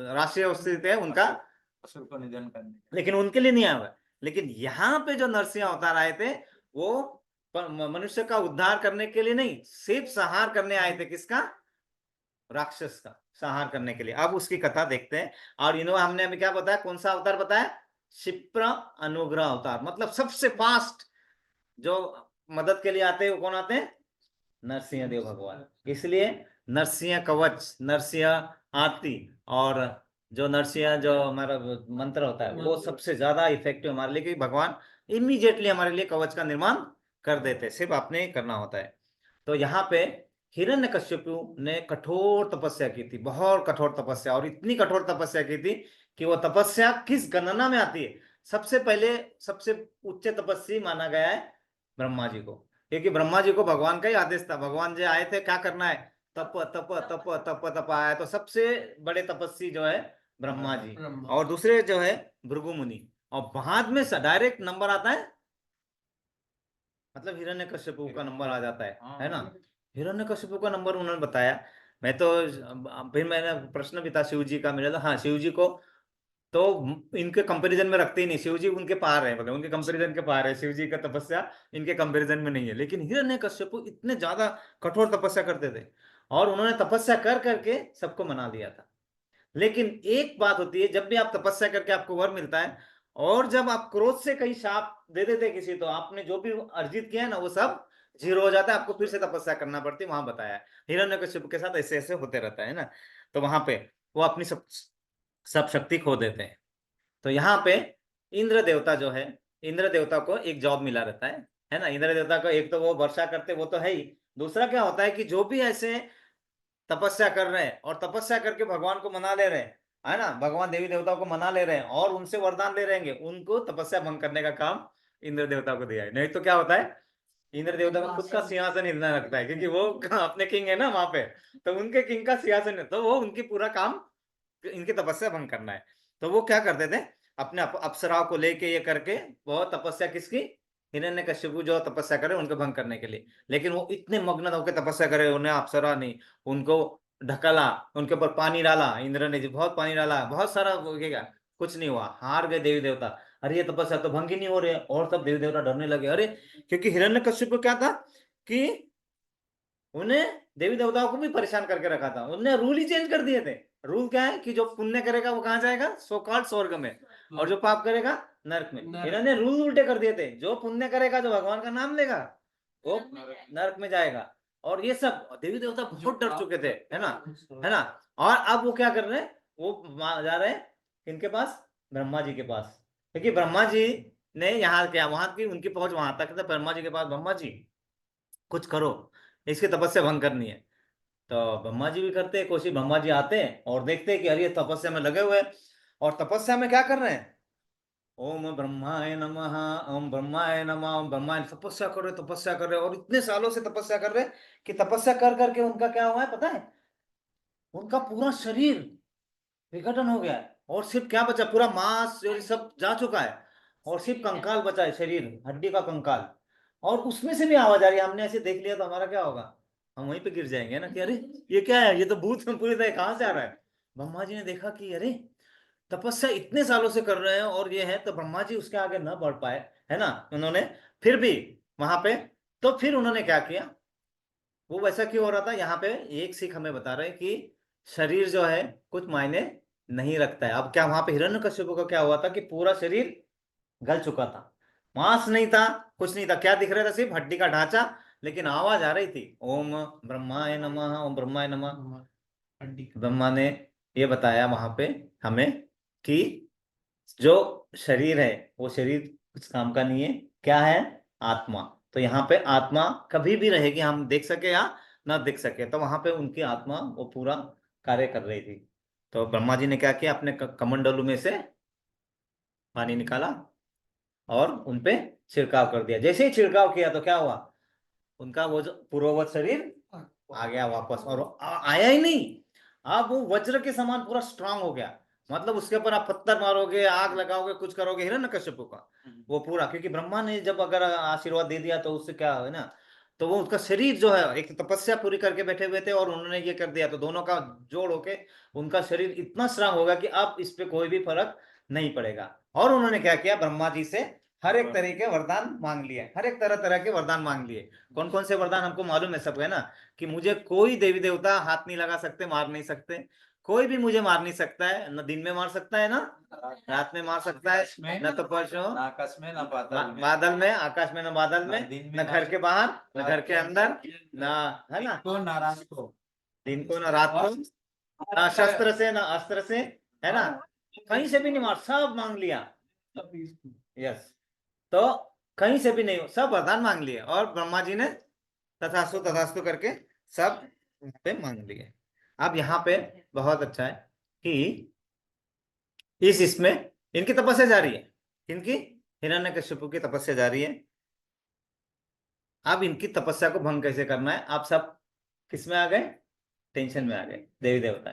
राष्ट्रीय स्थित है उनका, असुर को निधन करने। लेकिन उनके लिए नहीं आया हुआ। लेकिन यहाँ पे जो नरसिंह अवतार आए थे वो मनुष्य का उद्धार करने के लिए नहीं, सिर्फ संहार करने आए थे। किसका? राक्षस का संहार करने के लिए। अब उसकी कथा देखते हैं। और इन्होंने हमने अभी क्या बताया, कौन सा अवतार बताया? क्षिप्र अनुग्रह अवतार, मतलब सबसे फास्ट जो मदद के लिए आते हैं वो कौन आते हैं? नरसिंह देव भगवान। इसलिए नरसिंह कवच, नरसिंह आरती और जो नरसिंह जो हमारा मंत्र होता है वो सबसे ज्यादा इफेक्टिव हमारे लिए, कि भगवान इमीडिएटली हमारे लिए कवच का निर्माण कर देते, सिर्फ आपने करना होता है। तो यहाँ पे हिरण्यकश्यपु ने कठोर तपस्या की थी, बहुत कठोर तपस्या, और इतनी कठोर तपस्या की थी कि वो तपस्या किस गणना में आती है? सबसे पहले सबसे उच्च तपस्वी माना गया है ब्रह्मा जी को, क्योंकि ब्रह्मा जी को भगवान का ही आदेश था। भगवान जी आए थे, क्या करना है? तप तप तप तप तप आया। तो सबसे बड़े तपस्वी जो है ब्रह्मा जी, और दूसरे जो है भृगु मुनि, और बाद में डायरेक्ट नंबर आता है, मतलब हिरण्यकश्यपु का नंबर आ जाता है ना? हिरण्यकश्यपु का नंबर उन्होंने बताया। मैं तो फिर मैंने प्रश्न भी था शिव जी का मेरा, हाँ शिव जी को तो इनके कंपैरिजन में रखते ही नहीं, शिव जी उनके पार है, मतलब उनके कंपैरिजन के पार है, शिव जी का तपस्या इनके कंपैरिजन में नहीं है। लेकिन हिरण्यकश्यपु इतने ज्यादा कठोर तपस्या करते थे, और उन्होंने तपस्या कर करके सबको मना दिया था। लेकिन एक बात होती है, जब भी आप तपस्या करके आपको वर मिलता है, और जब आप क्रोध से कहीं शाप दे देते किसी, तो आपने जो भी अर्जित किया है ना वो सब जीरो हो जाता है, आपको फिर से तपस्या करना पड़ती है। वहां बताया है हिरण्यकश्यप के साथ ऐसे ऐसे होते रहता है ना, तो वहां पे वो अपनी सब शक्ति खो देते हैं। तो यहाँ पे इंद्र देवता जो है, इंद्र देवता को एक जॉब मिला रहता है ना? इंद्र देवता को एक तो वो वर्षा करते, वो तो है ही, दूसरा क्या होता है कि जो भी ऐसे तपस्या कर रहे हैं और तपस्या करके भगवान को मना ले रहे हैं, है ना, भगवान देवी देवताओं को मना ले रहे हैं और उनसे वरदान ले रहेंगे, उनको तपस्या भंग करने का काम इंद्र देवता को दिया है। नहीं तो क्या होता है, इंद्र देवता को खुद का सिंहासन हिलना लगता है, क्योंकि वो अपने किंग है ना वहां पे, तो उनके किंग का सिंहासन है, तो वो उनकी पूरा काम इनकी तपस्या भंग करना है। तो वो क्या करते थे, अपने अप्सराओं को लेके ये करके वो तपस्या किसकी? हिरण्यकश्यपु जो तपस्या करे उनको भंग करने के लिए। लेकिन वो इतने मग्न होकर तपस्या करे, उन्हें अप्सरा नहीं, उनको ढकला, उनके ऊपर पानी डाला इंद्र ने जी, बहुत पानी डाला, बहुत सारा हो गया, कुछ नहीं हुआ, हार गए देवी देवता। अरे ये तपस्या तो भंग ही नहीं हो रही है, और सब देवी देवता डरने लगे। अरे क्योंकि हिरण्यकश्यप को क्या था कि उन्हें देवी देवताओं को भी परेशान करके रखा था, उन्हें रूल ही चेंज कर दिए थे। रूल क्या है कि जो पुण्य करेगा वो कहाँ जाएगा? सो कॉल्ड स्वर्ग में, और जो पाप करेगा नरक में। इन्होंने रूल उल्टे कर दिए थे, जो पुण्य करेगा, जो भगवान का नाम लेगा, वो नरक में जाएगा। और ये सब देवी देवता बहुत डर चुके थे, है ना? और अब वो क्या कर रहे हैं, वो जा रहे हैं इनके पास, ब्रह्मा जी के पास, क्योंकि ब्रह्मा जी ने यहाँ क्या, वहां की उनकी पहुंच वहां तक था, ब्रह्मा जी के पास, ब्रह्मा जी कुछ करो, इसकी तपस्या भंग करनी है। तो ब्रह्मा जी भी करते हैं कोशिश, ब्रह्मा जी आते हैं और देखते हैं कि अरे ये तपस्या में लगे हुए हैं, और तपस्या में क्या कर रहे हैं, ओम ब्रह्माय नमः, ओम ब्रह्माय नमः, ओम ब्रह्माय, तपस्या कर रहे, तपस्या कर रहे, और इतने सालों से तपस्या कर रहे कि तपस्या कर करके उनका क्या हुआ है पता है? उनका पूरा शरीर विघटन हो गया है, और सिर्फ क्या बचा, पूरा मांस और सब जा चुका है, और सिर्फ कंकाल बचा है, शरीर हड्डी का कंकाल, और उसमें से भी आवाज आ रही है। हमने ऐसे देख लिया तो हमारा क्या होगा, हम वहीं पे गिर जाएंगे ना, कि अरे ये क्या है, ये तो भूत पूरी तरह कहाँ से आ रहा है। ब्रह्मा जी ने देखा कि अरे तपस्या इतने सालों से कर रहे हैं और ये है, तो ब्रह्मा जी उसके आगे न बढ़ पाए, है ना, उन्होंने फिर भी वहां पे, तो फिर उन्होंने क्या किया, वो वैसा क्यों हो रहा था, यहाँ पे एक सीख हमें बता रहे हैं कि शरीर जो है कुछ मायने नहीं रखता है। अब क्या वहां पे हिरण्यकश्यप का क्या हुआ था कि पूरा शरीर गल चुका था, मांस नहीं था, कुछ नहीं था, क्या दिख रहा था, सिर्फ हड्डी का ढांचा, लेकिन आवाज आ रही थी, ओम ब्रह्माय नमः, ओम ब्रह्माय नमः। ब्रह्मा ने ये बताया वहां पे हमें कि जो शरीर है वो शरीर कुछ काम का नहीं है, क्या है? आत्मा। तो यहाँ पे आत्मा कभी भी रहेगी, हम देख सके या ना देख सके, तो वहां पे उनकी आत्मा वो पूरा कार्य कर रही थी। तो ब्रह्मा जी ने क्या किया, अपने कमंडलू में से पानी निकाला और उनपे छिड़काव कर दिया। जैसे ही छिड़काव किया तो क्या हुआ, उनका वो जो पूर्ववत शरीर आ गया वापस, और आया ही नहीं, अब वो वज्र के समान पूरा स्ट्रांग हो गया। मतलब उसके ऊपर आप पत्थर मारोगे, आग लगाओगे, कुछ करोगे, हिरण्यकश्यप का वो पूरा, क्योंकि ब्रह्मा ने जब अगर आशीर्वाद दे दिया तो उससे क्या है ना, तो वो उसका शरीर जो है एक तपस्या पूरी करके बैठे हुए थे और उन्होंने ये कर दिया, तो दोनों का जोड़ होके उनका शरीर इतना स्ट्रांग होगा कि अब इस पे कोई भी फर्क नहीं पड़ेगा। और उन्होंने क्या किया, ब्रह्मा जी से हर एक तरह के वरदान मांग लिए, हर एक तरह तरह के वरदान मांग लिए। कौन कौन से वरदान हमको मालूम है सब, है ना, कि मुझे कोई देवी देवता हाथ नहीं लगा सकते, मार नहीं सकते, कोई भी मुझे मार नहीं सकता है, न दिन में मार सकता है, ना रात में मार सकता है, न तो परसों ना आकाश में ना पाताल में, बादल में, आकाश में, न बादल ना में, दिन में न घर के बाहर, न घर के अंदर, ना, है ना, को ना रात को, दिन को, न रात को, ना शस्त्र से, ना अस्त्र से, है ना, कहीं से भी नहीं मार, सब मांग लिया। यस, तो कहीं से भी नहीं, सब वरदान मांग लिए और ब्रह्मा जी ने तथास्तु तथास्तु करके सब पे मांग लिए। अब यहाँ पे बहुत अच्छा है कि इसमें इनकी तपस्या जारी है, इनकी हिरण्यकश्यप की तपस्या जारी है। अब इनकी तपस्या को भंग कैसे करना है, आप सब किस में आ गए, टेंशन में आ गए, देवी देवता।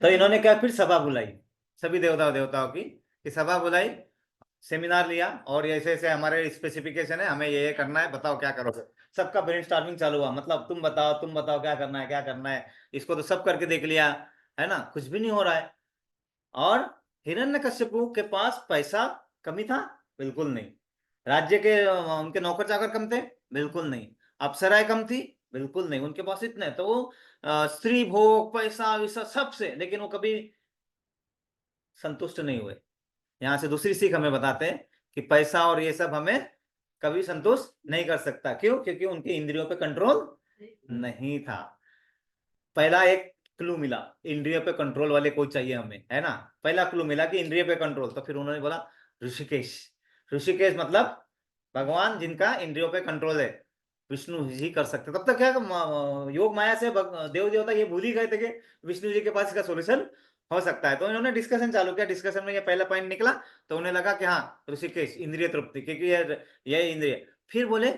तो इन्होंने क्या, फिर सभा बुलाई, सभी देवताओं की कि सभा बुलाई, सेमिनार लिया और ऐसे ऐसे हमारे स्पेसिफिकेशन है, हमें ये करना है, बताओ क्या करोगे। सबका ब्रेनस्टॉर्मिंग चालू हुआ, मतलब तुम बताओ क्या करना है, क्या करना है। इसको तो सब करके देख लिया, है ना, कुछ भी नहीं हो रहा है। और हिरण्यकश्यपु के पास पैसा कमी था, बिल्कुल नहीं। राज्य के उनके नौकर चाकर कम थे, बिल्कुल नहीं। अप्सराएं कम थी, बिल्कुल नहीं। उनके पास इतने, तो वो स्त्री भोग पैसा वैसा सबसे, लेकिन वो कभी संतुष्ट नहीं हुए। यहाँ से दूसरी सीख हमें बताते हैं कि पैसा और ये सब हमें कभी संतुष्ट नहीं कर सकता। क्यों? क्योंकि उनके इंद्रियों पे कंट्रोल नहीं था। पहला एक क्लू मिला, इंद्रियों पे कंट्रोल वाले कोई चाहिए हमें, है ना, पहला क्लू मिला कि इंद्रियों पे कंट्रोल। तो फिर उन्होंने बोला ऋषिकेश। ऋषिकेश मतलब भगवान जिनका इंद्रियों पे कंट्रोल है, विष्णु ही कर सकते। तब तक क्या योग माया से देव देवता ये भूल ही गए थे कि विष्णु जी के पास इसका सोल्यूशन हो सकता है। तो इन्होंने डिस्कशन चालू किया, डिस्कशन में ये पहला पॉइंट निकला, तो उन्हें लगा कि हाँ ऋषिकेश, इंद्रिय तृप्ति, क्योंकि ये इंद्रिय। फिर बोले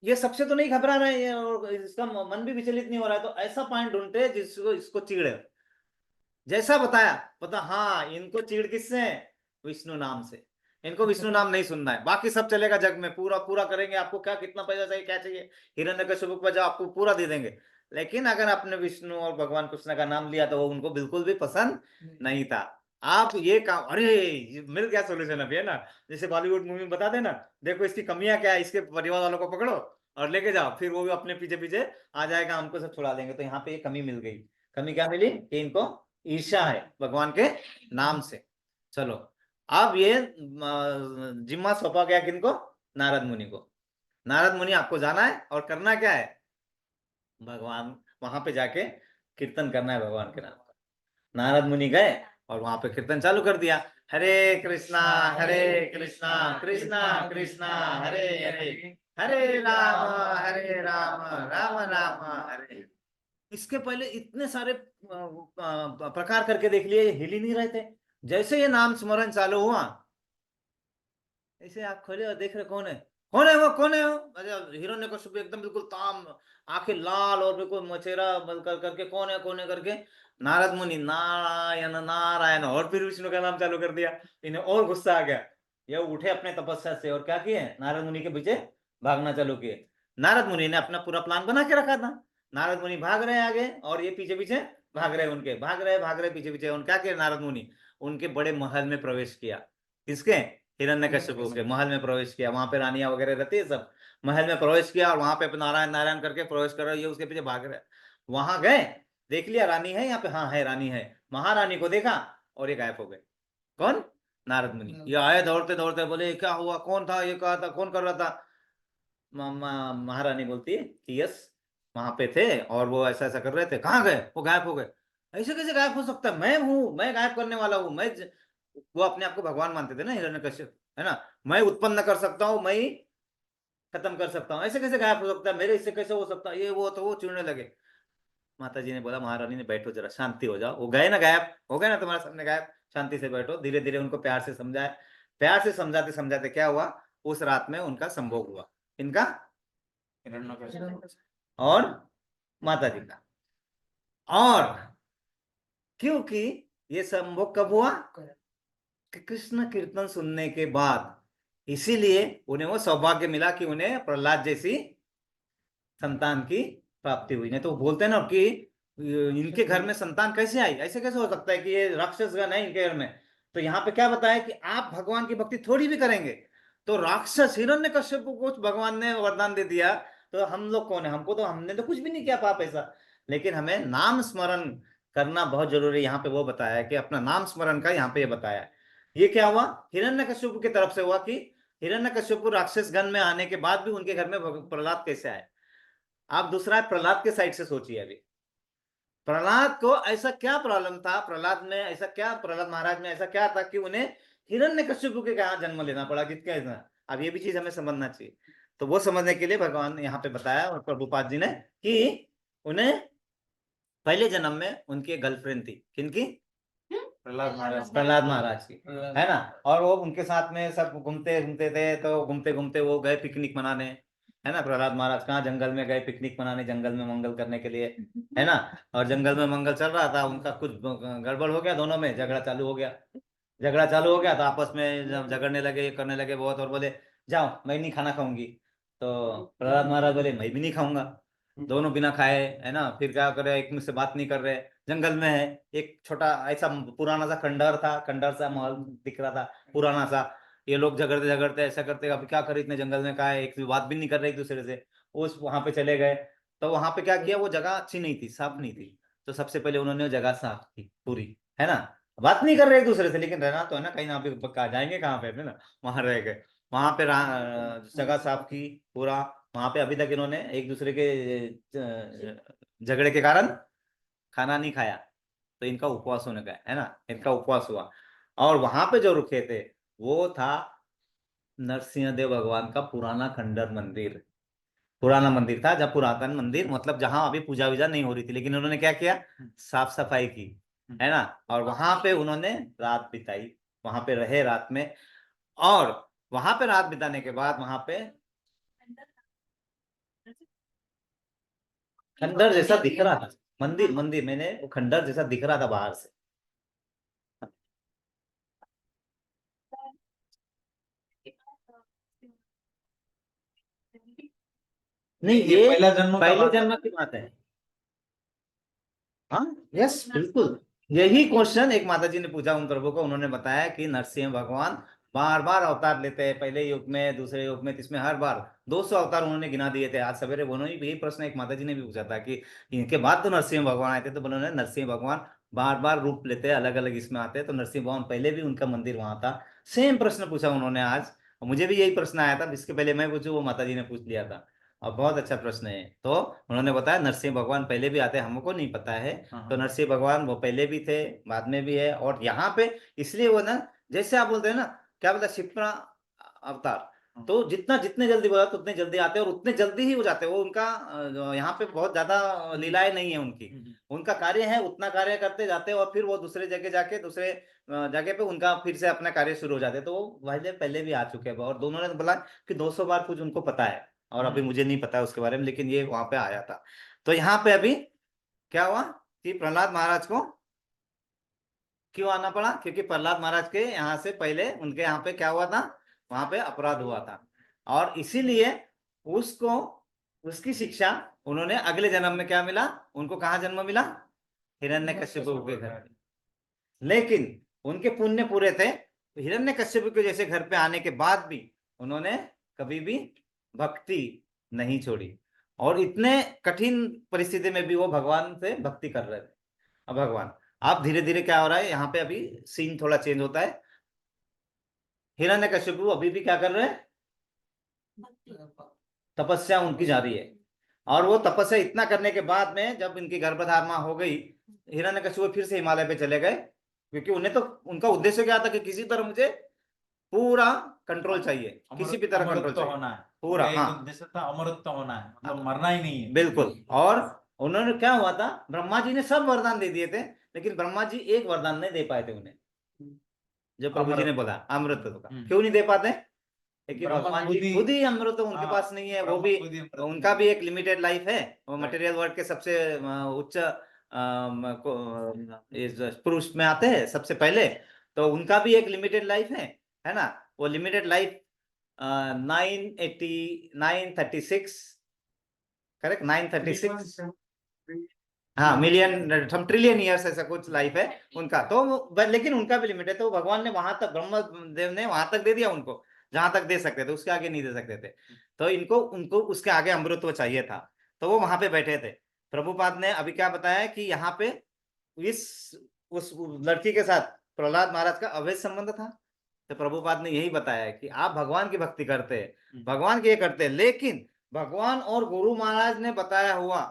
ये सबसे तो नहीं घबरा रहे हैं और इसका मन भी विचलित नहीं हो रहा है, तो ऐसा पॉइंट ढूंढते जिसको इसको चिड़ है। जैसा बताया पता, हाँ इनको चिड़ किससे, विष्णु नाम से। इनको विष्णु नाम नहीं सुनना है, बाकी सब चलेगा जग में, पूरा पूरा करेंगे, आपको क्या कितना पैसा चाहिए, क्या चाहिए, हिरण्यकश्यप पर जाओ आपको पूरा दे देंगे। लेकिन अगर आपने विष्णु और भगवान कृष्ण का नाम लिया तो वो उनको बिल्कुल भी पसंद नहीं था। आप ये काम, अरे ये मिल गया सोल्यूशन अभी, है ना, जैसे बॉलीवुड मूवी में बता देना, देखो इसकी कमियां क्या है, इसके परिवार वालों को पकड़ो और लेके जाओ, फिर वो भी अपने पीछे पीछे आ जाएगा, हमको सब छुड़ा देंगे। तो यहाँ पे ये कमी मिल गई। कमी क्या मिली कि इनको ईर्ष्या है भगवान के नाम से। चलो, अब ये जिम्मा सौंपा गया किनको, नारद मुनि को। नारद मुनि आपको जाना है और करना क्या है, भगवान वहां पे जाके कीर्तन करना है भगवान के नाम का। नारद मुनि गए और वहां पे कीर्तन चालू कर दिया, हरे कृष्णा कृष्णा कृष्णा हरे हरे, हरे राम राम राम हरे। इसके पहले इतने सारे प्रकार करके देख लिए, ये हिल ही नहीं रहे थे। जैसे ये नाम स्मरण चालू हुआ, ऐसे आप खोले और देख रहे कौन है, कौन है वो, कौन है वो। अरे हिरण्यकश्यप एकदम बिल्कुल ताम, आंखें लाल और बिल्कुल मचेरा बल कर करके, कौन है करके। नारद मुनि नारायण नारायण, और फिर विष्णु का नाम चालू कर दिया। इन्हें और गुस्सा आ गया, ये उठे अपने तपस्या से और क्या किए, नारद मुनि के पीछे भागना चालू किए। नारद मुनि ने अपना पूरा प्लान बना के रखा था। नारद मुनि भाग रहे आगे और ये पीछे पीछे भाग रहे, उनके भाग रहे पीछे पीछे। उन क्या किया नारद मुनि, उनके बड़े महल में प्रवेश किया। किसके, हिरण्यकश्यप के महल में प्रवेश किया। वहां पे रानियां वगैरह रहती है सब, महल में प्रवेश किया और वहां पे नारायण नारायण करके प्रवेश कर रहे, ये उसके पीछे भाग रहे। वहां गए, देख लिया रानी है यहाँ पे, हाँ है रानी है। महारानी को देखा और ये गायब हो गए। कौन, नारद मुनि। ये आए दौड़ते दौड़ते, बोले क्या हुआ, कौन था, ये कहा था, कौन कर रहा था। महारानी बोलती है कि यस वहां पे थे और वो ऐसा ऐसा कर रहे थे, कहाँ गए, वो गायब हो गए। ऐसे कैसे गायब हो सकता है, मैं हूँ, मैं गायब करने वाला हूँ, वो अपने आप को भगवान मानते थे ना हिरण्यकश्यप, है ना, मैं उत्पन्न कर सकता हूँ, मैं ही खत्म कर सकता हूँ, ऐसे कैसे गायब हो सकता है, मेरे इससे कैसे हो सकता है, ये वो। तो वो चिढ़ने लगे। माता जी ने बोला, महारानी ने बैठो जरा, शांति हो जाओ, वो गए ना, गायब हो गए ना तुम्हारे सामने गायब, शांति से बैठो। धीरे धीरे उनको प्यार से समझाया, प्यार से समझाते समझाते क्या हुआ, उस रात में उनका संभोग हुआ। इनका और माता जी का। और क्योंकि ये संभोग कब हुआ, कि कृष्ण कीर्तन सुनने के बाद, इसीलिए उन्हें वो सौभाग्य मिला कि उन्हें प्रहलाद जैसी संतान की प्राप्ति हुई। नहीं तो बोलते हैं ना कि इनके घर में संतान कैसे आई, ऐसे कैसे हो सकता है कि ये राक्षसगण है इनके घर में। तो यहाँ पे क्या बताया कि आप भगवान की भक्ति थोड़ी भी करेंगे तो राक्षस हिरण्यकश्यप को भगवान ने वरदान दे दिया, तो हम लोग कौन है, हमको तो, हमने तो कुछ भी नहीं किया पाप ऐसा। लेकिन हमें नाम स्मरण करना बहुत जरूरी है। यहाँ पे वो बताया है कि अपना नाम स्मरण का यहाँ पे ये बताया है। ये क्या हुआ, हिरण्यकश्यप की तरफ से हुआ कि हिरण्यकश्यप राक्षस गण में आने के बाद भी उनके घर में प्रहलाद कैसे आए। आप दूसरा प्रहलाद के साइड से सोचिए। अभी प्रहलाद को ऐसा क्या प्रॉब्लम था, प्रहलाद में ऐसा क्या, प्रहलाद महाराज में ऐसा क्या था कि उन्हें हिरण्यकश्यप के कहा जन्म लेना पड़ा, किसके ऐसा। अब ये भी चीज हमें समझना चाहिए। तो वो समझने के लिए भगवान ने यहाँ पे बताया और प्रभुपाद जी ने कि उन्हें पहले जन्म में उनकी गर्लफ्रेंड थी, किनकी, प्रहलाद महाराज की, है ना। और वो उनके साथ में सब घूमते घूमते थे, तो घूमते घूमते वो गए पिकनिक मनाने, है ना। प्रहलाद महाराज कहाँ, जंगल में गए पिकनिक मनाने, जंगल में मंगल करने के लिए, है ना। और जंगल में मंगल चल रहा था, उनका कुछ गड़बड़ हो गया, दोनों में झगड़ा चालू हो गया। झगड़ा चालू हो गया तो आपस में जब झगड़ने लगे, करने लगे बहुत, और बोले जाओ मैं नहीं खाना खाऊंगी। तो प्रहलाद महाराज बोले मैं भी नहीं खाऊंगा। दोनों बिना खाए, है ना। फिर क्या करे, एक मुझसे बात नहीं कर रहे, जंगल में है। एक छोटा ऐसा पुराना सा खंडहर था, खंडहर सा महल दिख रहा था पुराना सा। ये लोग झगड़ते झगड़ते ऐसा करते, अब क्या करे इतने जंगल में, कहा है एक बात भी नहीं कर रहे एक दूसरे से। उस वहां पे चले गए, तो वहां पे क्या किया, वो जगह अच्छी नहीं थी, साफ नहीं थी। तो सबसे पहले उन्होंने वो जगह साफ की पूरी, है ना। बात नहीं कर रहे एक दूसरे से, लेकिन रहना तो है ना, कहीं ना पे कहा जाएंगे कहाँ पे, है ना। वहां रह गए, वहां पे जगह साफ की पूरा। वहां पे अभी तक इन्होंने एक दूसरे के झगड़े के कारण खाना नहीं खाया, तो इनका उपवास होने का है ना, इनका उपवास हुआ। और वहां पे जो रुके थे वो था नरसिंहदेव भगवान का पुराना खंडर मंदिर। पुराना मंदिर था, जब पुरातन मंदिर मतलब जहां अभी पूजा वूजा नहीं हो रही थी, लेकिन उन्होंने क्या किया, साफ सफाई की, है ना। और वहां पे उन्होंने रात बिताई, वहां पे रहे रात में। और वहां पे रात बिताने के बाद वहां पे खंडर जैसा दिख रहा था, मंदिर मंदिर मैंने वो खंडर जैसा दिख रहा था बाहर से। नहीं, ये पहले जन्म की बात है। हाँ, यस बिल्कुल। यही क्वेश्चन एक माता जी ने पूछा उन प्रभु को, उन्होंने बताया कि नरसिंह भगवान बार बार अवतार लेते हैं, पहले युग में, दूसरे युग में, इसमें हर बार 200 अवतार उन्होंने गिना दिए थे। आज सवेरे उन्होंने यही प्रश्न एक माता जी ने भी पूछा था कि इनके बाद तो नरसिंह भगवान आए थे, तो उन्होंने नरसिंह भगवान बार बार रूप लेते हैं, अलग अलग इसमें आते हैं, तो नरसिंह भगवान पहले भी उनका मंदिर वहां था। सेम प्रश्न पूछा उन्होंने आज, मुझे भी यही प्रश्न आया था, इसके पहले मैं पूछूं वो माता जी ने पूछ लिया था। और बहुत अच्छा प्रश्न है। तो उन्होंने बताया नरसिंह भगवान पहले भी आते हैं, हमको नहीं पता है। तो नरसिंह भगवान वो पहले भी थे, बाद में भी है, और यहाँ पे इसलिए वो ना, जैसे आप बोलते हैं ना, क्या बोलते हैं, क्षिप्रा अवतार। तो जितना जितने जल्दी बोला तो उतने जल्दी आते हैं, और उतने जल्दी ही हो जाते हैं वो। उनका यहाँ पे बहुत ज्यादा लीलाएं नहीं है उनकी, उनका कार्य है उतना कार्य करते जाते हैं, और फिर वो दूसरे जगह जाके, दूसरे जगह पे उनका फिर से अपना कार्य शुरू हो जाते हैं। तो वो पहले पहले भी आ चुके हैं, और दोनों ने बोला कि 200 बार कुछ उनको पता है, और अभी मुझे नहीं पता है उसके बारे में, लेकिन ये वहां पे आया था। तो यहाँ पे अभी क्या हुआ कि प्रहलाद महाराज को क्यों आना पड़ा, क्योंकि प्रहलाद महाराज के यहाँ से पहले उनके यहाँ पे क्या हुआ था, वहां पे अपराध हुआ था। और इसीलिए उसको, उसकी शिक्षा उन्होंने अगले जन्म में क्या मिला, उनको कहाँ जन्म मिला, हिरण्यकश्यप के घर। लेकिन उनके पुण्य पूरे थे, तो हिरण्यकश्यप के जैसे घर पे आने के बाद भी उन्होंने कभी भी भक्ति नहीं छोड़ी, और इतने कठिन परिस्थिति में भी वो भगवान से भक्ति कर रहे थे। अब भगवान, आप धीरे धीरे क्या हो रहा है यहाँ पे, अभी सीन थोड़ा चेंज होता है। हिरण्यकश्यप अभी भी क्या कर रहे हैं, तपस्या उनकी जारी है। और वो तपस्या इतना करने के बाद में जब इनकी गर्भधारणा हो गई, हिरण्यकश्यप फिर से हिमालय पे चले गए, क्योंकि उन्हें तो, उनका उद्देश्य क्या था कि किसी तरह मुझे पूरा कंट्रोल चाहिए, किसी भी तरह कंट्रोल चाहिए होना है पूरा। हाँ, उद्देश्य था अमरत्व होना है, मतलब मरना ही नहीं है। बिल्कुल। और उन्होंने क्या हुआ था, ब्रह्मा जी ने सब वरदान दे दिए थे, लेकिन ब्रह्मा जी एक वरदान नहीं दे पाए थे उन्हें, जो प्रभु जी ने बोला अमृत का। क्यों नहीं दे पाते, क्योंकि भगवान जी खुद ही अमृत उनके पास नहीं है। वो भी, उनका भी एक लिमिटेड लाइफ है, वो मटेरियल वर्ल्ड के सबसे उच्च पुरुष में आते हैं सबसे पहले, तो उनका भी एक लिमिटेड लाइफ है ना। वो लिमिटेड लाइफ 936 करेक्ट 936 हाँ मिलियन हम ट्रिलियन ईयर्स ऐसा कुछ लाइफ है उनका। तो लेकिन उनका भी लिमिट है, तो भगवान ने वहां तक, ब्रह्म देव ने वहां तक दे दिया उनको जहां तक दे सकते थे, उसके आगे नहीं दे सकते थे। तो इनको उनको उसके आगे अमृतत्व चाहिए था, तो वो वहां पे बैठे थे। प्रभुपाद ने अभी क्या बताया कि यहाँ पे इस उस लड़की के साथ प्रहलाद महाराज का अवैध संबंध था। तो प्रभुपाद ने यही बताया कि आप भगवान की भक्ति करते हैं, भगवान की ये करते हैं, लेकिन भगवान और गुरु महाराज ने बताया हुआ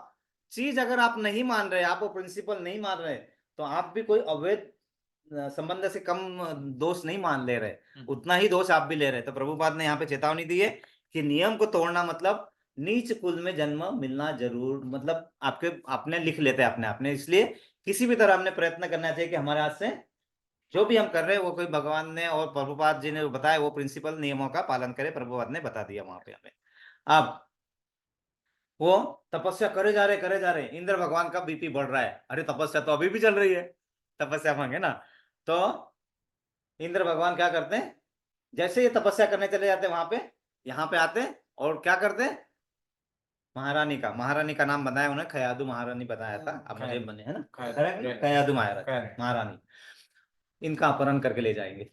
चीज अगर आप नहीं मान रहे, आप वो प्रिंसिपल नहीं मान रहे, तो आप भी कोई अवैध संबंध से कम दोष नहीं मान ले रहे, उतना ही दोष आप भी ले रहे। तो प्रभुपाद ने यहाँ पे चेतावनी दी है कि नियम को तोड़ना मतलब नीच कुल में जन्म मिलना जरूर, मतलब आपके अपने लिख लेते हैं अपने आपने। इसलिए किसी भी तरह हमने प्रयत्न करना चाहिए कि हमारे हाथ से जो भी हम कर रहे हैं वो कोई भगवान ने और प्रभुपाद जी ने बताया वो प्रिंसिपल नियमों का पालन करे, प्रभुपाद ने बता दिया वहां पे हमें। अब वो तपस्या करे जा रहे, इंद्र भगवान का बीपी बढ़ रहा है, अरे तपस्या तो अभी भी चल रही है, तपस्या मांगे ना। तो इंद्र भगवान क्या करते हैं, जैसे ये तपस्या करने चले जाते वहां पे, यहाँ पे आते और क्या करते हैं, महारानी का नाम बताया उन्हें, खयादू महारानी बताया था, अब मुझे बने है ना, खयादू महारानी, इनका अपहरण करके ले जाएंगे।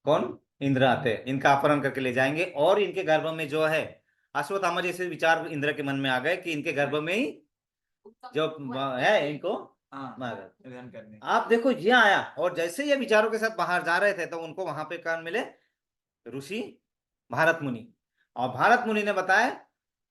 कौन, इंद्र आते हैं, इनका अपहरण करके ले जाएंगे और इनके गर्भ में जो है, अश्वत्थामा जैसे विचार इंद्र के मन में आ गए कि इनके गर्भ में ही जो है इनको करने। आप देखो ये आया, और जैसे ये विचारों के साथ बाहर जा रहे थे तो उनको वहां पे कान मिले ऋषि भारत मुनि, और भारत मुनि ने बताया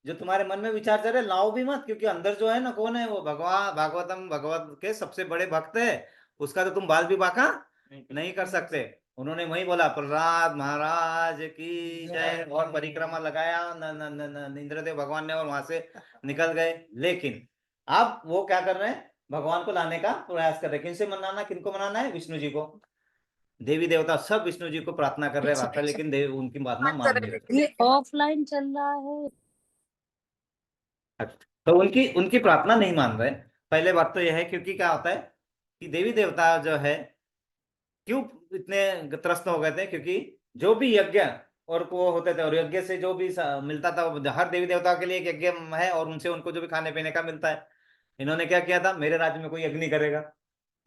जो तुम्हारे मन में विचार चल रहे लाओ भी मत, क्योंकि अंदर जो है ना कौन है, वो भगवान भागवतम भगवत के सबसे बड़े भक्त है, उसका तो तुम बाल भी बाका नहीं कर सकते। उन्होंने वही बोला प्रहलाद महाराज की जय, और परिक्रमा लगाया इंद्रदेव भगवान ने, और वहां से निकल गए। लेकिन अब वो क्या कर रहे हैं, भगवान को लाने का प्रयास कर रहे हैं। किनसे मनाना, किनको मनाना है, विष्णु जी को, देवी देवता सब विष्णु जी को प्रार्थना कर रहे हैं, लेकिन देव उनकी बात ना मान नहीं रहे। ये ऑफलाइन चल रहा है। तो उनकी उनकी प्रार्थना नहीं मान रहे। पहले बात तो यह है, क्योंकि क्या होता है कि देवी देवता जो है क्यों इतने त्रस्त हो गए थे, क्योंकि जो भी यज्ञ और वो होते थे, और यज्ञ से जो भी मिलता था, हर देवी देवता के लिए एक यज्ञ है, और उनसे उनको जो भी खाने पीने का मिलता है। इन्होंने क्या किया था, मेरे राज्य में कोई यज्ञ नहीं करेगा,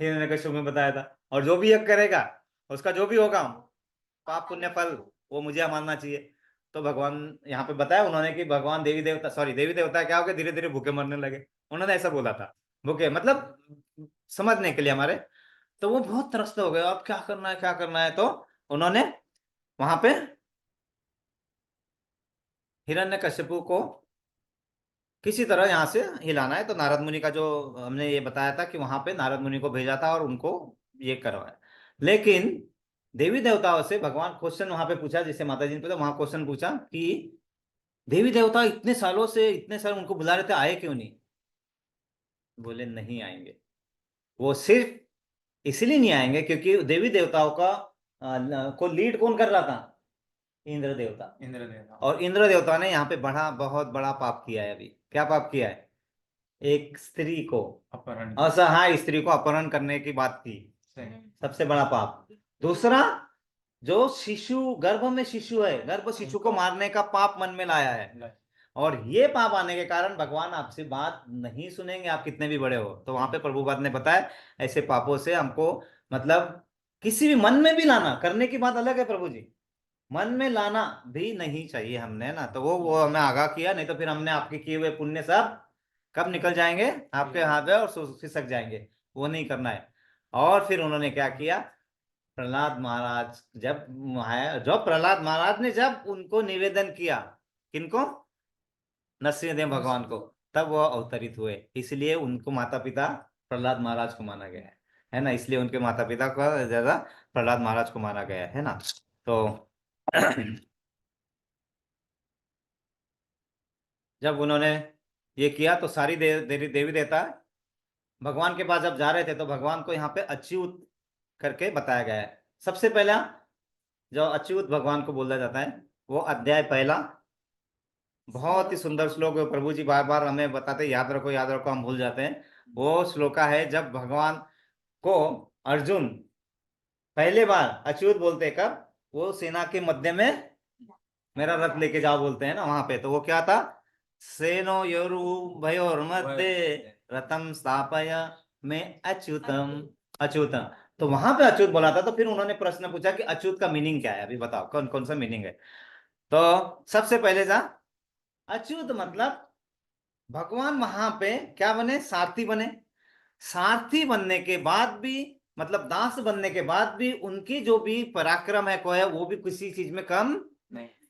इन्होंने कश्यप में बताया था, और जो भी यज्ञ करेगा उसका जो भी होगा पाप पुण्य फल वो मुझे मानना चाहिए। तो भगवान यहाँ पे बताया उन्होंने कि भगवान देवी देवता क्या हो गए, धीरे धीरे भूखे मरने लगे। उन्होंने ऐसा बोला था, भूखे मतलब समझने के लिए हमारे। तो वो बहुत त्रस्त हो गए, अब क्या करना है क्या करना है। तो उन्होंने वहां पे हिरण्यकश्यपु को किसी तरह यहाँ से हिलाना है। तो नारद मुनि का जो हमने ये बताया था कि वहां पे नारद मुनि को भेजा था और उनको ये करवाया। लेकिन देवी देवताओं से भगवान क्वेश्चन वहां पे पूछा, जिसे माता जी ने पूछा, वहां क्वेश्चन पूछा कि देवी देवता इतने सालों से इतने साल उनको बुला रहे थे, आए क्यों नहीं। बोले नहीं आएंगे, वो सिर्फ इसलिए नहीं आएंगे क्योंकि देवी देवताओं का को लीड कौन कर रहा था, इंद्र देवता। और इंद्र देवता ने यहाँ पे बहुत बड़ा पाप किया है। अभी क्या पाप किया है, एक स्त्री को अपहरण, असहाय स्त्री को अपहरण करने की बात की, सबसे बड़ा पाप। दूसरा, जो शिशु गर्भ में शिशु है, गर्भ शिशु को मारने का पाप मन में लाया है। और ये पाप आने के कारण भगवान आपसे बात नहीं सुनेंगे, आप कितने भी बड़े हो। तो वहां पे प्रभुपाद ने बताया ऐसे पापों से हमको मतलब किसी भी मन में भी लाना, करने की बात अलग है प्रभु जी, मन में लाना भी नहीं चाहिए हमने ना। तो वो हमें आगाह किया, नहीं तो फिर हमने आपके किए हुए पुण्य सब कब निकल जाएंगे आपके हाथ में और खिसक जाएंगे, वो नहीं करना है। और फिर उन्होंने क्या किया, प्रहलाद महाराज जब प्रहलाद महाराज ने जब उनको निवेदन किया, किनको, नरसिंहदेव भगवान को, तब वो अवतरित हुए। इसलिए उनको माता पिता प्रहलाद महाराज को माना गया है ना, इसलिए उनके माता पिता को ज्यादा प्रहलाद महाराज को माना गया है ना। तो जब उन्होंने ये किया तो सारी देवी देवता भगवान के पास जब जा रहे थे, तो भगवान को यहाँ पे अच्युत करके बताया गया है। सबसे पहला जो अच्युत भगवान को बोला जाता है, वो अध्याय पहला, बहुत ही सुंदर श्लोक है। प्रभु जी बार बार हमें बताते याद रखो, हम भूल जाते हैं। वो श्लोका है जब भगवान को अर्जुन पहले बार अच्युत बोलते, कब, वो सेना के मध्य में मेरा रथ लेके जाओ बोलते हैं ना वहां पे। तो वो क्या था, सेनो योरु भयोर्मध्ये रथम स्थापय में अच्युतम अच्युतम। तो वहां पे अच्युत बोला था, तो फिर उन्होंने प्रश्न पूछा कि अच्युत का मीनिंग क्या है, अभी बताओ कौन कौन सा मीनिंग है। तो सबसे पहले था अच्युत मतलब भगवान वहां पे क्या बने, सारथी बने। सारथी बनने के बाद भी, मतलब दास बनने के बाद भी उनकी जो भी पराक्रम है को है वो भी किसी चीज में कम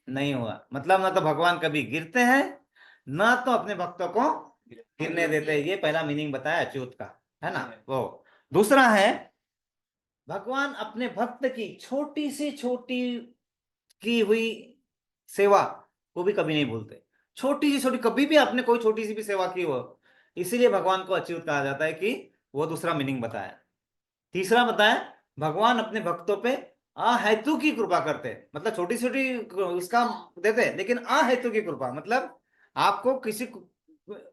नहीं हुआ। मतलब ना तो भगवान कभी गिरते हैं, ना तो अपने भक्तों को गिरने देते हैं। ये पहला मीनिंग बताया अच्युत का, है ना। वो दूसरा है भगवान अपने भक्त की छोटी से छोटी की हुई सेवा को भी कभी नहीं भूलते। छोटी सी छोटी, कभी भी आपने कोई छोटी सी भी सेवा की हो, इसीलिए भगवान को अच्युत कहा जाता है, कि वो दूसरा मीनिंग बताया। तीसरा बताया भगवान अपने भक्तों पे अहेतु की कृपा करते हैं। मतलब छोटी छोटी उसका देते हैं, लेकिन अहेतु की कृपा मतलब आपको किसी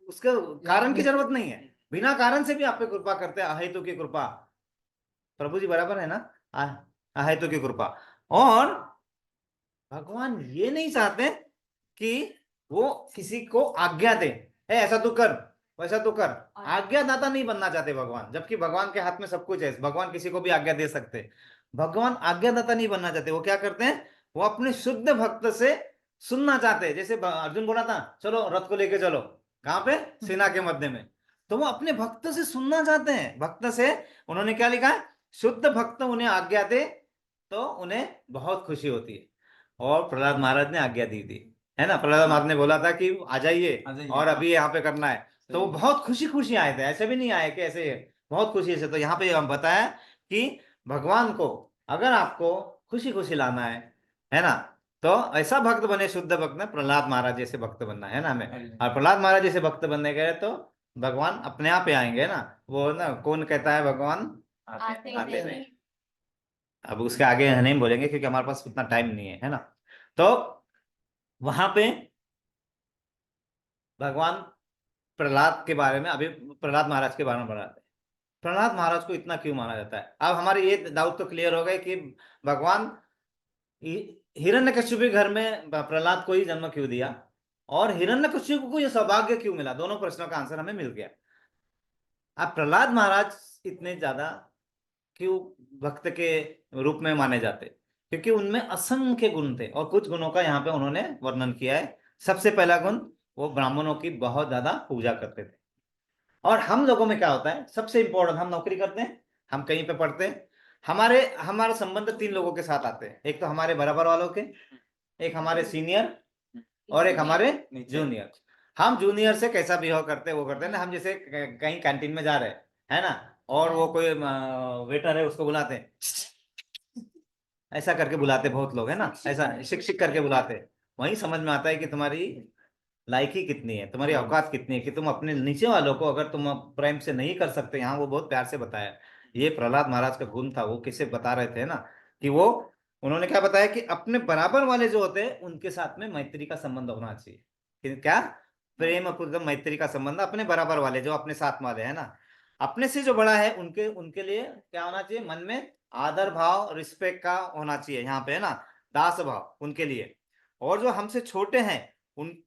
उसके कारण की जरूरत नहीं है, बिना कारण से भी आप पे कृपा करते हैं, अहेतु की कृपा। प्रभु जी बराबर है ना, अहेतु की कृपा। और भगवान ये नहीं चाहते कि वो किसी को आज्ञा दे, है ऐसा तू कर वैसा तू कर। आज्ञादाता नहीं बनना चाहते भगवान, जबकि भगवान के हाथ में सब कुछ है, भगवान किसी को भी आज्ञा दे सकते हैं। भगवान आज्ञादाता नहीं बनना चाहते। वो क्या करते हैं, वो अपने शुद्ध भक्त से सुनना चाहते हैं। जैसे अर्जुन बोला था चलो रथ को लेके चलो, कहां पे, सेना के मध्य में। तो वो अपने भक्त से सुनना चाहते हैं। भक्त से उन्होंने क्या लिखा है, शुद्ध भक्त उन्हें आज्ञा दे तो उन्हें बहुत खुशी होती है। और प्रहलाद महाराज ने आज्ञा दी थी, है ना। प्रहलाद महाराज ने बोला था कि आ जाइए और अभी यहाँ पे करना है, तो वो बहुत खुशी खुशी आए थे, ऐसे भी नहीं आए कि ऐसे, बहुत खुशी से। तो यहाँ पे हम बताया कि भगवान को अगर आपको खुशी खुशी लाना है ना, तो ऐसा भक्त बने, शुद्ध भक्त में प्रहलाद महाराज जैसे भक्त बनना है ना हमें। और प्रहलाद महाराज जैसे भक्त बनने गए तो भगवान अपने आप ही आएंगे ना। वो ना कौन कहता है भगवान आते नहीं। अब उसके आगे नहीं बोलेंगे क्योंकि हमारे पास उतना टाइम नहीं है ना। तो वहां पे भगवान प्रहलाद के बारे में, अभी प्रहलाद महाराज के बारे में बताते हैं। प्रहलाद महाराज को इतना क्यों माना जाता है, अब हमारे ये डाउट तो क्लियर हो गए कि भगवान हिरण्यकश्यप के घर में प्रहलाद को ही जन्म क्यों दिया, और हिरण्यकश्यप को ये सौभाग्य क्यों मिला। दोनों प्रश्नों का आंसर हमें मिल गया। अब प्रहलाद महाराज इतने ज्यादा क्यों भक्त के रूप में माने जाते, क्योंकि उनमें असंख्य गुण थे, और कुछ गुणों का यहाँ पे उन्होंने वर्णन किया है। सबसे पहला गुण, वो ब्राह्मणों की बहुत ज्यादा पूजा करते थे। और हम लोगों में क्या होता है, सबसे इंपॉर्टेंट, हम नौकरी करते हैं, हम कहीं पे पढ़ते हैं, हमारा संबंध तीन लोगों के साथ आते हैं। एक तो हमारे बराबर वालों के, एक हमारे सीनियर, और एक हमारे जूनियर। हम जूनियर से कैसा बिहेव करते हैं वो करते हैं ना। हम जैसे कहीं कैंटीन में जा रहे हैं, है ना, और वो कोई वेटर है उसको बुलाते हैं, ऐसा करके बुलाते बहुत लोग, है ना, ऐसा शिक शिक करके बुलाते। वहीं समझ में आता है कि तुम्हारी लायकी कितनी है, तुम्हारी औकात कितनी है, कि तुम अपने नीचे वालों को अगर तुम प्रेम से नहीं कर सकते। यहाँ वो बहुत प्यार से बताया, ये प्रहलाद महाराज का गुण था। वो किसे बता रहे थे ना, कि वो, उन्होंने क्या बताया कि अपने बराबर वाले जो होते हैं उनके साथ में मैत्री का संबंध होना चाहिए। क्या, प्रेम पूर्वक मैत्री का संबंध अपने बराबर वाले, जो अपने साथ वाले, है ना। अपने से जो बड़ा है उनके उनके लिए क्या होना चाहिए, मन में आदर भाव, रिस्पेक्ट का होना चाहिए यहाँ पे, है ना, दास भाव उनके लिए। और जो हमसे छोटे हैं उन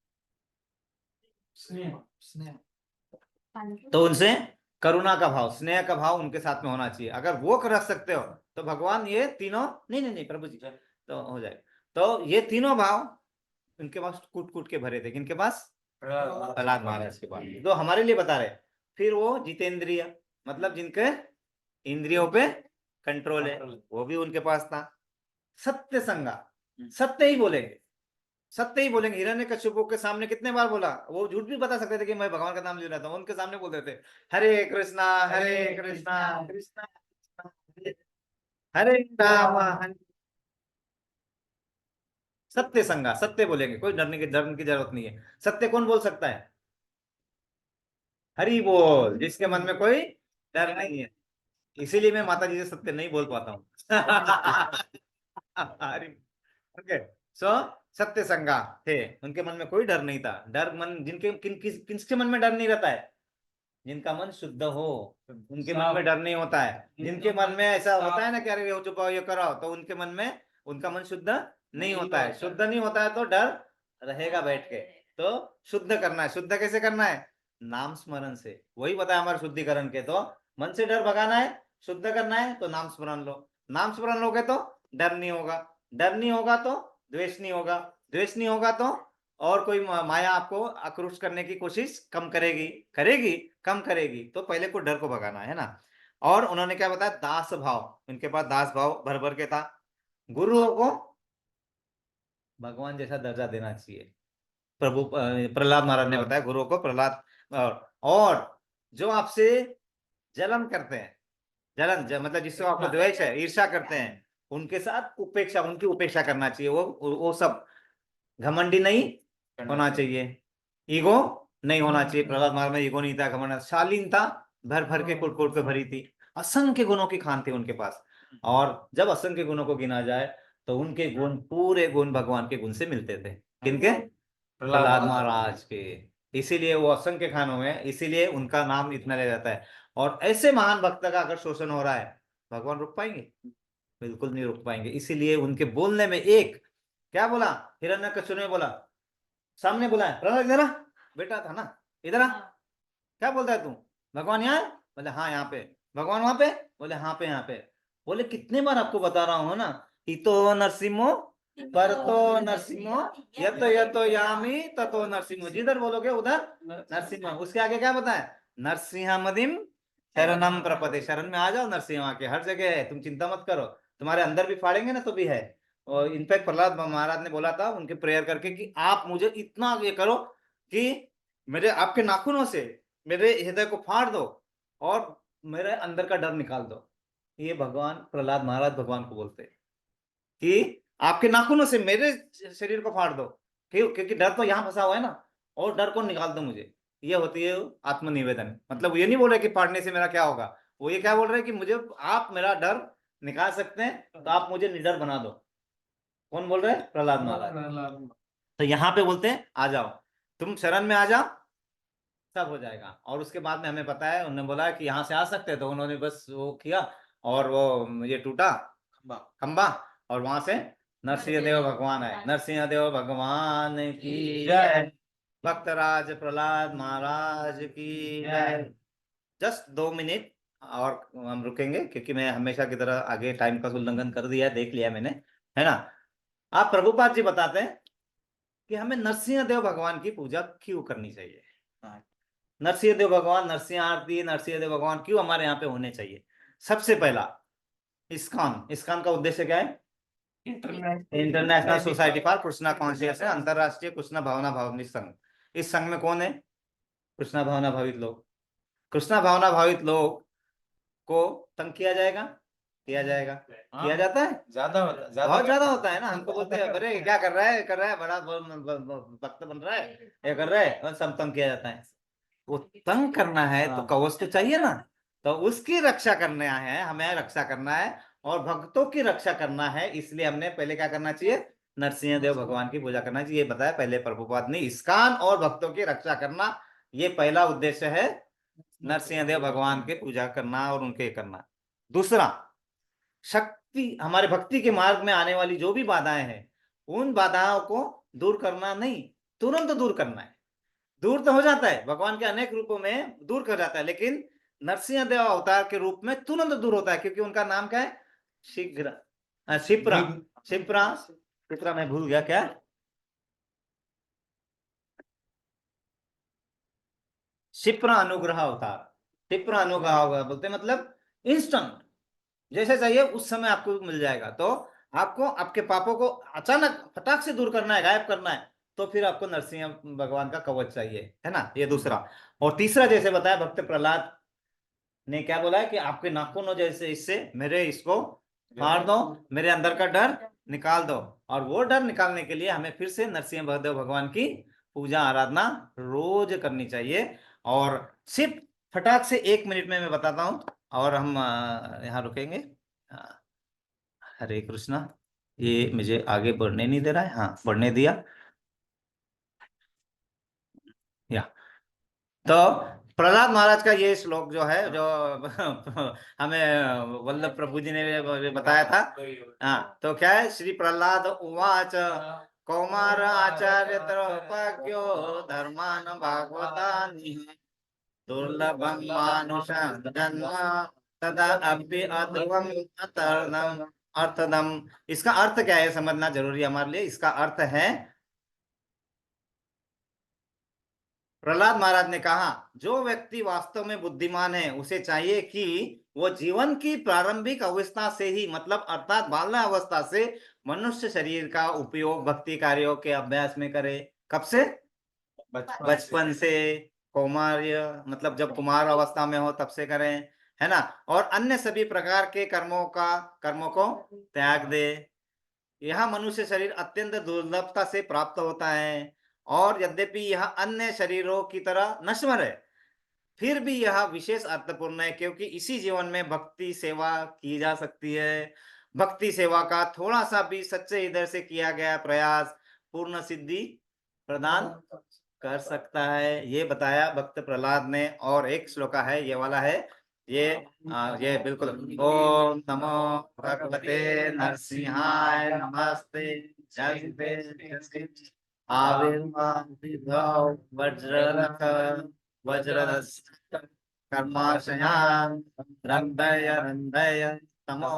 तो उनसे करुणा का भाव, स्नेह का भाव उनके साथ में होना चाहिए। अगर वो रख सकते हो तो भगवान ये तीनों, नहीं नहीं नहीं प्रभु जी, तो हो जाए। तो ये तीनों भाव उनके पास कूट कूट के भरे थे। किनके पास, प्रहलाद महाराज के पास, जो हमारे लिए बता रहे। फिर वो जितेंद्रिय, मतलब जिनके इंद्रियों पे कंट्रोल है, वो भी उनके पास था। सत्य संगा, सत्य ही बोलेंगे, सत्य ही बोलेंगे। हिरण्यकश्यप के सामने कितने बार बोला, वो झूठ भी बता सकते थे कि मैं भगवान का नाम ले रहा था, उनके सामने बोलते थे हरे कृष्णा कृष्णा कृष्णा हरे राम हरे। सत्य संगा, सत्य बोलेंगे, कोई डरने की जरूरत नहीं है। सत्य कौन बोल सकता है, हरि बोल, जिसके मन में कोई डर नहीं है। इसीलिए मैं माता जी से सत्य नहीं बोल पाता हूँ। हरि, ओके। सो सत्य संगा थे, उनके मन में कोई डर नहीं था। डर मन जिनके किसके मन में डर नहीं रहता है, जिनका मन शुद्ध हो, उनके मन में डर नहीं होता है। जिनके मन में ऐसा होता है ना कि अरे चुप ये कराओ, तो उनके मन में उनका मन शुद्ध नहीं होता है। शुद्ध नहीं होता है तो डर रहेगा बैठ के। तो शुद्ध करना है। शुद्ध कैसे करना है? नाम स्मरण से। वही बताया हमारे शुद्धिकरण के। तो मन से डर भगाना है, शुद्ध करना है, तो नाम स्मरण लो। नाम स्मरण लोगे तो डर नहीं होगा, डर नहीं होगा तो द्वेष नहीं होगा, द्वेष नहीं होगा तो और कोई माया आपको आक्रोश करने की कोशिश कम करेगी, कम करेगी। तो पहले को डर को भगाना है ना। और उन्होंने क्या बताया? दास भाव। इनके पास दास भाव भर भर के था। गुरुओं को भगवान जैसा दर्जा देना चाहिए। प्रभु प्रहलाद महाराज ने बताया गुरुओं को प्रहलाद। और जो आपसे जलन करते हैं, मतलब जिससे आपको द्वेष है, ईर्ष्या करते हैं, उनके साथ उपेक्षा, उनकी उपेक्षा करना चाहिए। वो सब घमंडी नहीं होना चाहिए, ईगो नहीं होना चाहिए। प्रहलाद महाराज में ईगो नहीं था, घमंड, शालीनता भर भर के कुट पे भरी थी। असंख्य गुणों की खान थी उनके पास। और जब असंख्य गुणों को गिना जाए तो उनके गुण, पूरे गुण भगवान के गुण से मिलते थे। किनके? प्रहलाद महाराज के। इसीलिए वो असंख्य खानों में, इसीलिए उनका नाम इतना ले जाता है। और ऐसे महान भक्त का अगर शोषण हो रहा है, भगवान रुक पाएंगे? बिल्कुल नहीं रुक पाएंगे। इसीलिए उनके बोलने में एक क्या बोला? हिरण्यकश्यप ने बोला, सामने बुलाया, प्रहलाद इधर आ, बेटा था ना, इधर आ, क्या बोलता है तू? भगवान यहाँ है? बोले हाँ यहाँ पे। भगवान वहां पे? बोले हाँ पे, यहाँ पे। बोले कितने बार आपको बता रहा हूं ना, इतो नरसिंहो परतो नरसिंहो यतो यामी ततो नरसिंहो। जिधर बोलोगे उधर नरसिंह। उसके आगे क्या बताए? नरसिंह मदिम शरणम प्रपदे। शरण में आ जाओ नरसिंह के, हर जगह है, तुम चिंता मत करो। तुम्हारे अंदर भी फाड़ेंगे ना तो भी है। और इनफैक्ट प्रहलाद महाराज ने बोला था उनके प्रेयर करके कि आप मुझे इतना ये करो कि मेरे आपके नाखूनों से मेरे हृदय को फाड़ दो और मेरे अंदर का डर निकाल दो। ये भगवान प्रहलाद महाराज भगवान को बोलते हैं कि आपके नाखूनों से मेरे शरीर को फाड़ दो, क्योंकि डर तो यहाँ फंसा हुआ है ना, और डर को निकाल दो मुझे। ये होती है आत्मनिवेदन। मतलब ये नहीं बोल रहे कि फाड़ने से मेरा क्या होगा, वो ये क्या बोल रहे हैं कि मुझे आप मेरा डर निकाल सकते हैं तो आप मुझे निडर बना दो। कौन बोल रहे हैं? प्रहलाद महाराज। तो यहाँ पे बोलते हैं आ जाओ, तुम शरण में आ जाओ, सब हो जाएगा। और उसके बाद में हमें पता है उन्होंने बोला कि यहाँ से आ सकते हैं, तो उन्होंने बस वो किया और वो ये टूटा खंबा और वहां से नरसिंह देव भगवान आए। नरसिंह देव भगवान की जय। भक्तराज प्रहलाद महाराज की जय। जस्ट 2 मिनट और हम रुकेंगे, क्योंकि मैं हमेशा की तरह आगे टाइम का उल्लंघन कर दिया, देख लिया मैंने, है ना। आप प्रभुपाद जी बताते हैं कि हमें नरसिंह देव भगवान की पूजा क्यों करनी चाहिए। नरसिंह देव भगवान, नरसिंह आरती, नरसिंह देव भगवान क्यों हमारे यहाँ पे होने चाहिए। सबसे पहला इस्कॉन का उद्देश्य क्या है? International society for Krishna conscious है, अंतरराष्ट्रीय कृष्णा भावना भावित संघ। इस संघ में कौन है? कृष्णा भावना भावित लोग। कृष्णा भावना भावित लोग को तंग किया जाएगा, किया जाता है, बहुत ज्यादा होता है ना। हमको बोलते हैं अरे क्या कर रहा है बड़ा भक्त बन रहा है, ये कर रहा है, और सब तंग किया जाता है। वो तंग करना है तो कवच तो चाहिए ना, तो उसकी रक्षा करना है, हमें रक्षा करना है और भक्तों की रक्षा करना है। इसलिए हमने पहले क्या करना चाहिए? नरसिंह देव भगवान की पूजा करना चाहिए। बताया पहले प्रभुपाद ने, इस्कॉन और भक्तों की रक्षा करना, ये पहला उद्देश्य है, नरसिंह देव भगवान की पूजा करना और उनके करना। दूसरा, शक्ति, हमारे भक्ति के मार्ग में आने वाली जो भी बाधाएं हैं, उन बाधाओं को दूर करना नहीं, तुरंत दूर करना है। दूर तो हो जाता है, भगवान के अनेक रूपों में दूर कर जाता है, लेकिन नरसिंह देव अवतार के रूप में तुरंत दूर होता है, क्योंकि उनका नाम क्या है? शीघ्र, क्षिप्रा, क्षिप्रा मैं भूल गया क्या? क्षिप्रा अनुग्रह अवतार। क्षिप्रा अनुग्रह बोलते मतलब इंस्टेंट, जैसे चाहिए उस समय आपको मिल जाएगा। तो आपको आपके पापों को अचानक फटाक से दूर करना है, गायब करना है, तो फिर आपको नरसिंह भगवान का कवच चाहिए, है ना। ये दूसरा। और तीसरा, जैसे बताया भक्त प्रहलाद ने क्या बोला है कि आपके नाखूनों जैसे इससे मेरे इसको फाड़ दो, मेरे अंदर का डर निकाल दो। और वो डर निकालने के लिए हमें फिर से नरसिंह देव भगवान की पूजा आराधना रोज करनी चाहिए। और सिर्फ फटाक से 1 मिनट में मैं बताता हूँ और हम यहाँ रुकेंगे। हरे कृष्णा। ये मुझे आगे बढ़ने नहीं दे रहा है, हाँ बढ़ने दिया। या तो प्रहलाद महाराज का ये श्लोक जो है, जो हमें वल्लभ प्रभु जी ने बताया था। हाँ, तो क्या है? श्री प्रहलाद उवाच कौमार आचार्य त्रैपाक्यो धर्मान भागवतानि दुर्लभम मानुषं जन्म तदा अभि अध्रुवम अतर्दम अर्थदम। इसका अर्थ क्या है समझना जरूरी है हमारे लिए। इसका अर्थ है, प्रहलाद महाराज ने कहा जो व्यक्ति वास्तव में बुद्धिमान है उसे चाहिए कि वो जीवन की प्रारंभिक अवस्था से ही, मतलब अर्थात बाल्या अवस्था से मनुष्य शरीर का उपयोग भक्ति कार्यों के अभ्यास में करे। कब से? बचपन से। कौमार्य मतलब जब कुमार अवस्था में हो तब से करें, है ना। और अन्य सभी प्रकार के कर्मों को त्याग दे। यह मनुष्य शरीर अत्यंत दुर्लभता से प्राप्त होता है और यद्यपि यह अन्य शरीरों की तरह नश्वर है, फिर भी यह विशेष अर्थपूर्ण है क्योंकि इसी जीवन में भक्ति सेवा की जा सकती है। भक्ति सेवा का थोड़ा सा भी सच्चे हृदय से किया गया प्रयास पूर्ण सिद्धि प्रदान कर सकता है, ये बताया भक्त प्रहलाद ने। और एक श्लोका है, ये वाला है, ये बिल्कुल। ओम नमो भगवते नरसिंहाय नमस्ते जगते आविर्भाव वज्ररथ वज्रदस्त कर्माशयान रंदय रंदय तमो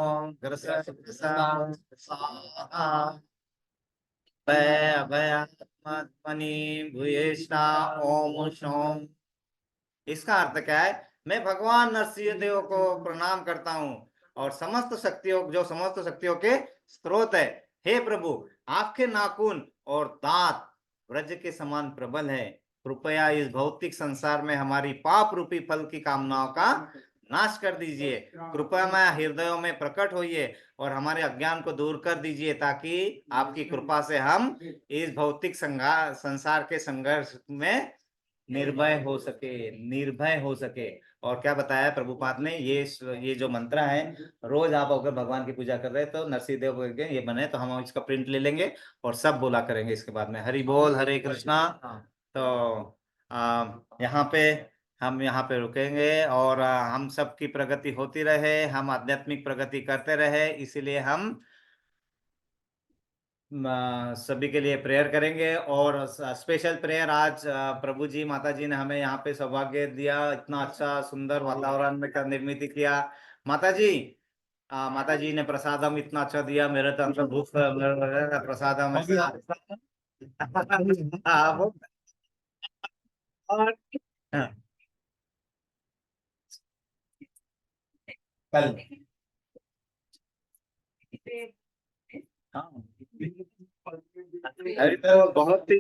अभयात्मनि भूयेष्ठा ओम शोम। इसका अर्थ क्या है? मैं भगवान नरसिंह देव को प्रणाम करता हूँ और समस्त शक्तियों के स्रोत है। हे प्रभु, आपके नाखून और दांत वज्र के समान प्रबल है। कृपया इस भौतिक संसार में हमारी पाप रूपी फल की कामनाओं का नाश कर दीजिए। कृपया मैं हृदयों में प्रकट होइए और हमारे अज्ञान को दूर कर दीजिए ताकि आपकी कृपा से हम इस भौतिक संसार के संघर्ष में निर्भय हो सके। और क्या बताया प्रभुपाद ने, ये जो मंत्र है, रोज आप अगर भगवान की पूजा कर रहे हैं तो नरसिंह देव के ये बने तो हम इसका प्रिंट ले लेंगे और सब बोला करेंगे इसके बाद में। हरि बोल, हरे कृष्णा। तो यहाँ पे रुकेंगे और हम सबकी प्रगति होती रहे, हम आध्यात्मिक प्रगति करते रहे, इसीलिए हम सभी के लिए प्रेयर करेंगे। और स्पेशल प्रेयर आज प्रभु जी माता जी ने हमें यहाँ पे सौभाग्य दिया, इतना अच्छा सुंदर वातावरण में निर्मित किया। माता जी ने प्रसादम इतना अच्छा दिया, मेरे तो अंदर भूख प्रसादम और कल अरे तो बहुत ही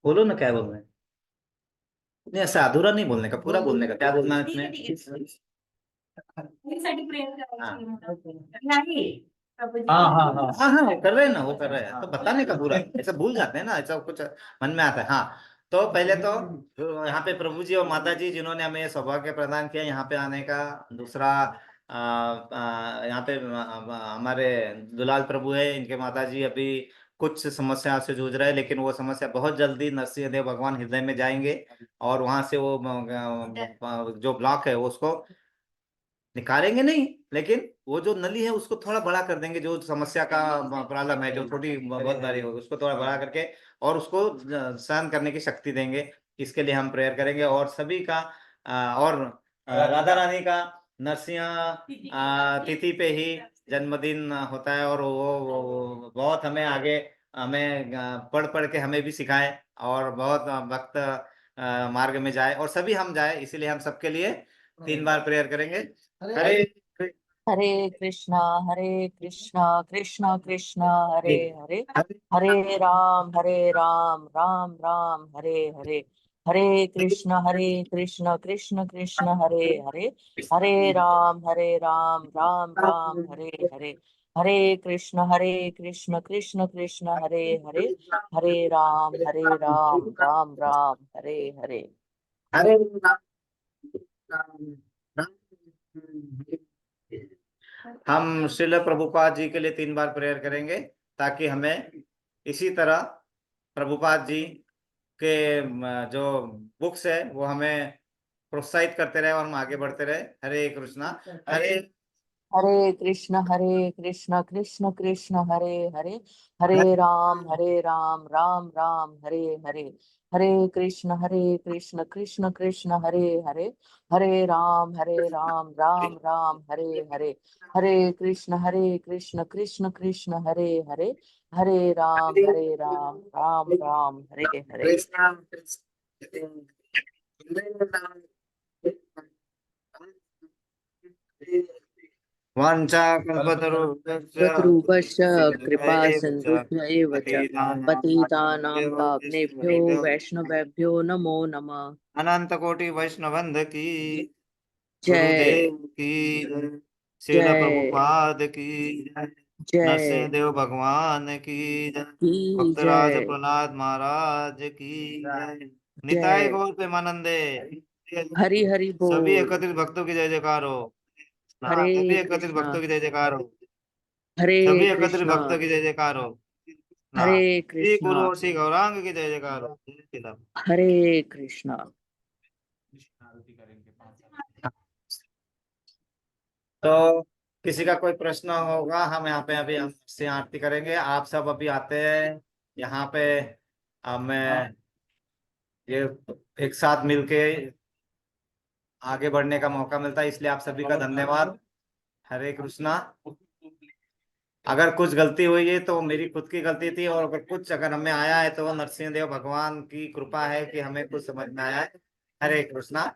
बोलो ना, क्या बोल रहे हैं? नहीं, ऐसा अधूरा नहीं बोलने का, पूरा बोलने का। क्या बोलना है इसमें? हाँ, कर रहे हैं ना, वो कर रहे हैं तो बताने का पूरा। ऐसा भूल जाते हैं ना, ऐसा कुछ मन में आता है। हाँ, तो पहले तो यहाँ पे प्रभु जी और माता जी जिन्होंने हमें ये सौभाग्य प्रदान किया यहाँ पे आने का। दूसरा यहाँ पे हमारे दुलाल प्रभु है, इनके माता जी अभी कुछ समस्या से जूझ रहे हैं, लेकिन वो समस्या बहुत जल्दी नरसिंह देव भगवान हृदय में जाएंगे और वहां से वो जो ब्लॉक है उसको निकालेंगे नहीं, लेकिन वो जो नली है उसको थोड़ा बड़ा कर देंगे। जो समस्या का प्रॉब्लम है, जो छोटी बहुत भारी होगी, उसको थोड़ा बड़ा करके और उसको सहन करने की शक्ति देंगे। इसके लिए हम प्रेयर करेंगे। और सभी का और राधा रानी का नरसिंह तिथि पे ही जन्मदिन होता है और वो बहुत हमें आगे हमें पढ़ पढ़ के हमें भी सिखाए और बहुत भक्त मार्ग में जाए और सभी हम जाए। इसीलिए हम सबके लिए 3 बार प्रेयर करेंगे। हरे हरे कृष्णा कृष्णा कृष्णा हरे हरे, हरे राम राम राम हरे हरे, हरे कृष्णा कृष्ण कृष्ण हरे हरे, हरे राम राम राम हरे हरे, हरे कृष्ण कृष्ण कृष्ण हरे हरे, हरे राम राम राम हरे हरे। हरे हम श्रील प्रभुपाद जी के लिए 3 बार प्रेयर करेंगे ताकि हमें इसी तरह प्रभुपाद जी के जो बुक्स है वो हमें प्रोत्साहित करते रहे और हम आगे बढ़ते रहे। हरे कृष्णा। हरे हरे कृष्ण कृष्ण कृष्ण हरे हरे, हरे राम राम राम हरे हरे, हरे कृष्ण कृष्ण कृष्ण हरे हरे, हरे राम राम राम हरे हरे, हरे कृष्ण कृष्ण कृष्ण हरे हरे, हरे राम राम राम हरे हरे। कृष्णा। कल्पतरुभ्यश्च कृपा सिन्धुभ्य एव च पतितानां पावनेभ्यो वैष्णवेभ्यो नमो नमः। अनंत कोटि वैष्णवंद की जय गुरुदेव की शिल जय प्रभुपाद की जय नरसिंह भगवान की की भक्तराज जय प्रहलाद महाराज की निताय जय। गौर प्रेमानंदे। हरि हरि सभी बोल। एकत्रित भक्तों की जय जयकार हो। हरे सभी एकत्रित कृष्णा भक्तों की जय जयकार हो। हरे सभी एकत्रित कृष्णा भक्तों की जय जयकार हो। हरे श्री कृष्णा गुरु और श्री गौरांग की जय जयकार हो। जय श्री राम। हरे कृष्णा। कृष्ण आरती करेंगे 5 तो किसी का कोई प्रश्न होगा, हम यहाँ पे अभी से आरती करेंगे। आप सब अभी आते हैं यहाँ पे। मैं ये एक साथ मिलके आगे बढ़ने का मौका मिलता है, इसलिए आप सभी का धन्यवाद। हरे कृष्णा। अगर कुछ गलती हुई है तो मेरी खुद की गलती थी, और अगर कुछ अगर हमें आया है तो वो नरसिंह देव भगवान की कृपा है कि हमें कुछ समझ में आया है। हरे कृष्णा।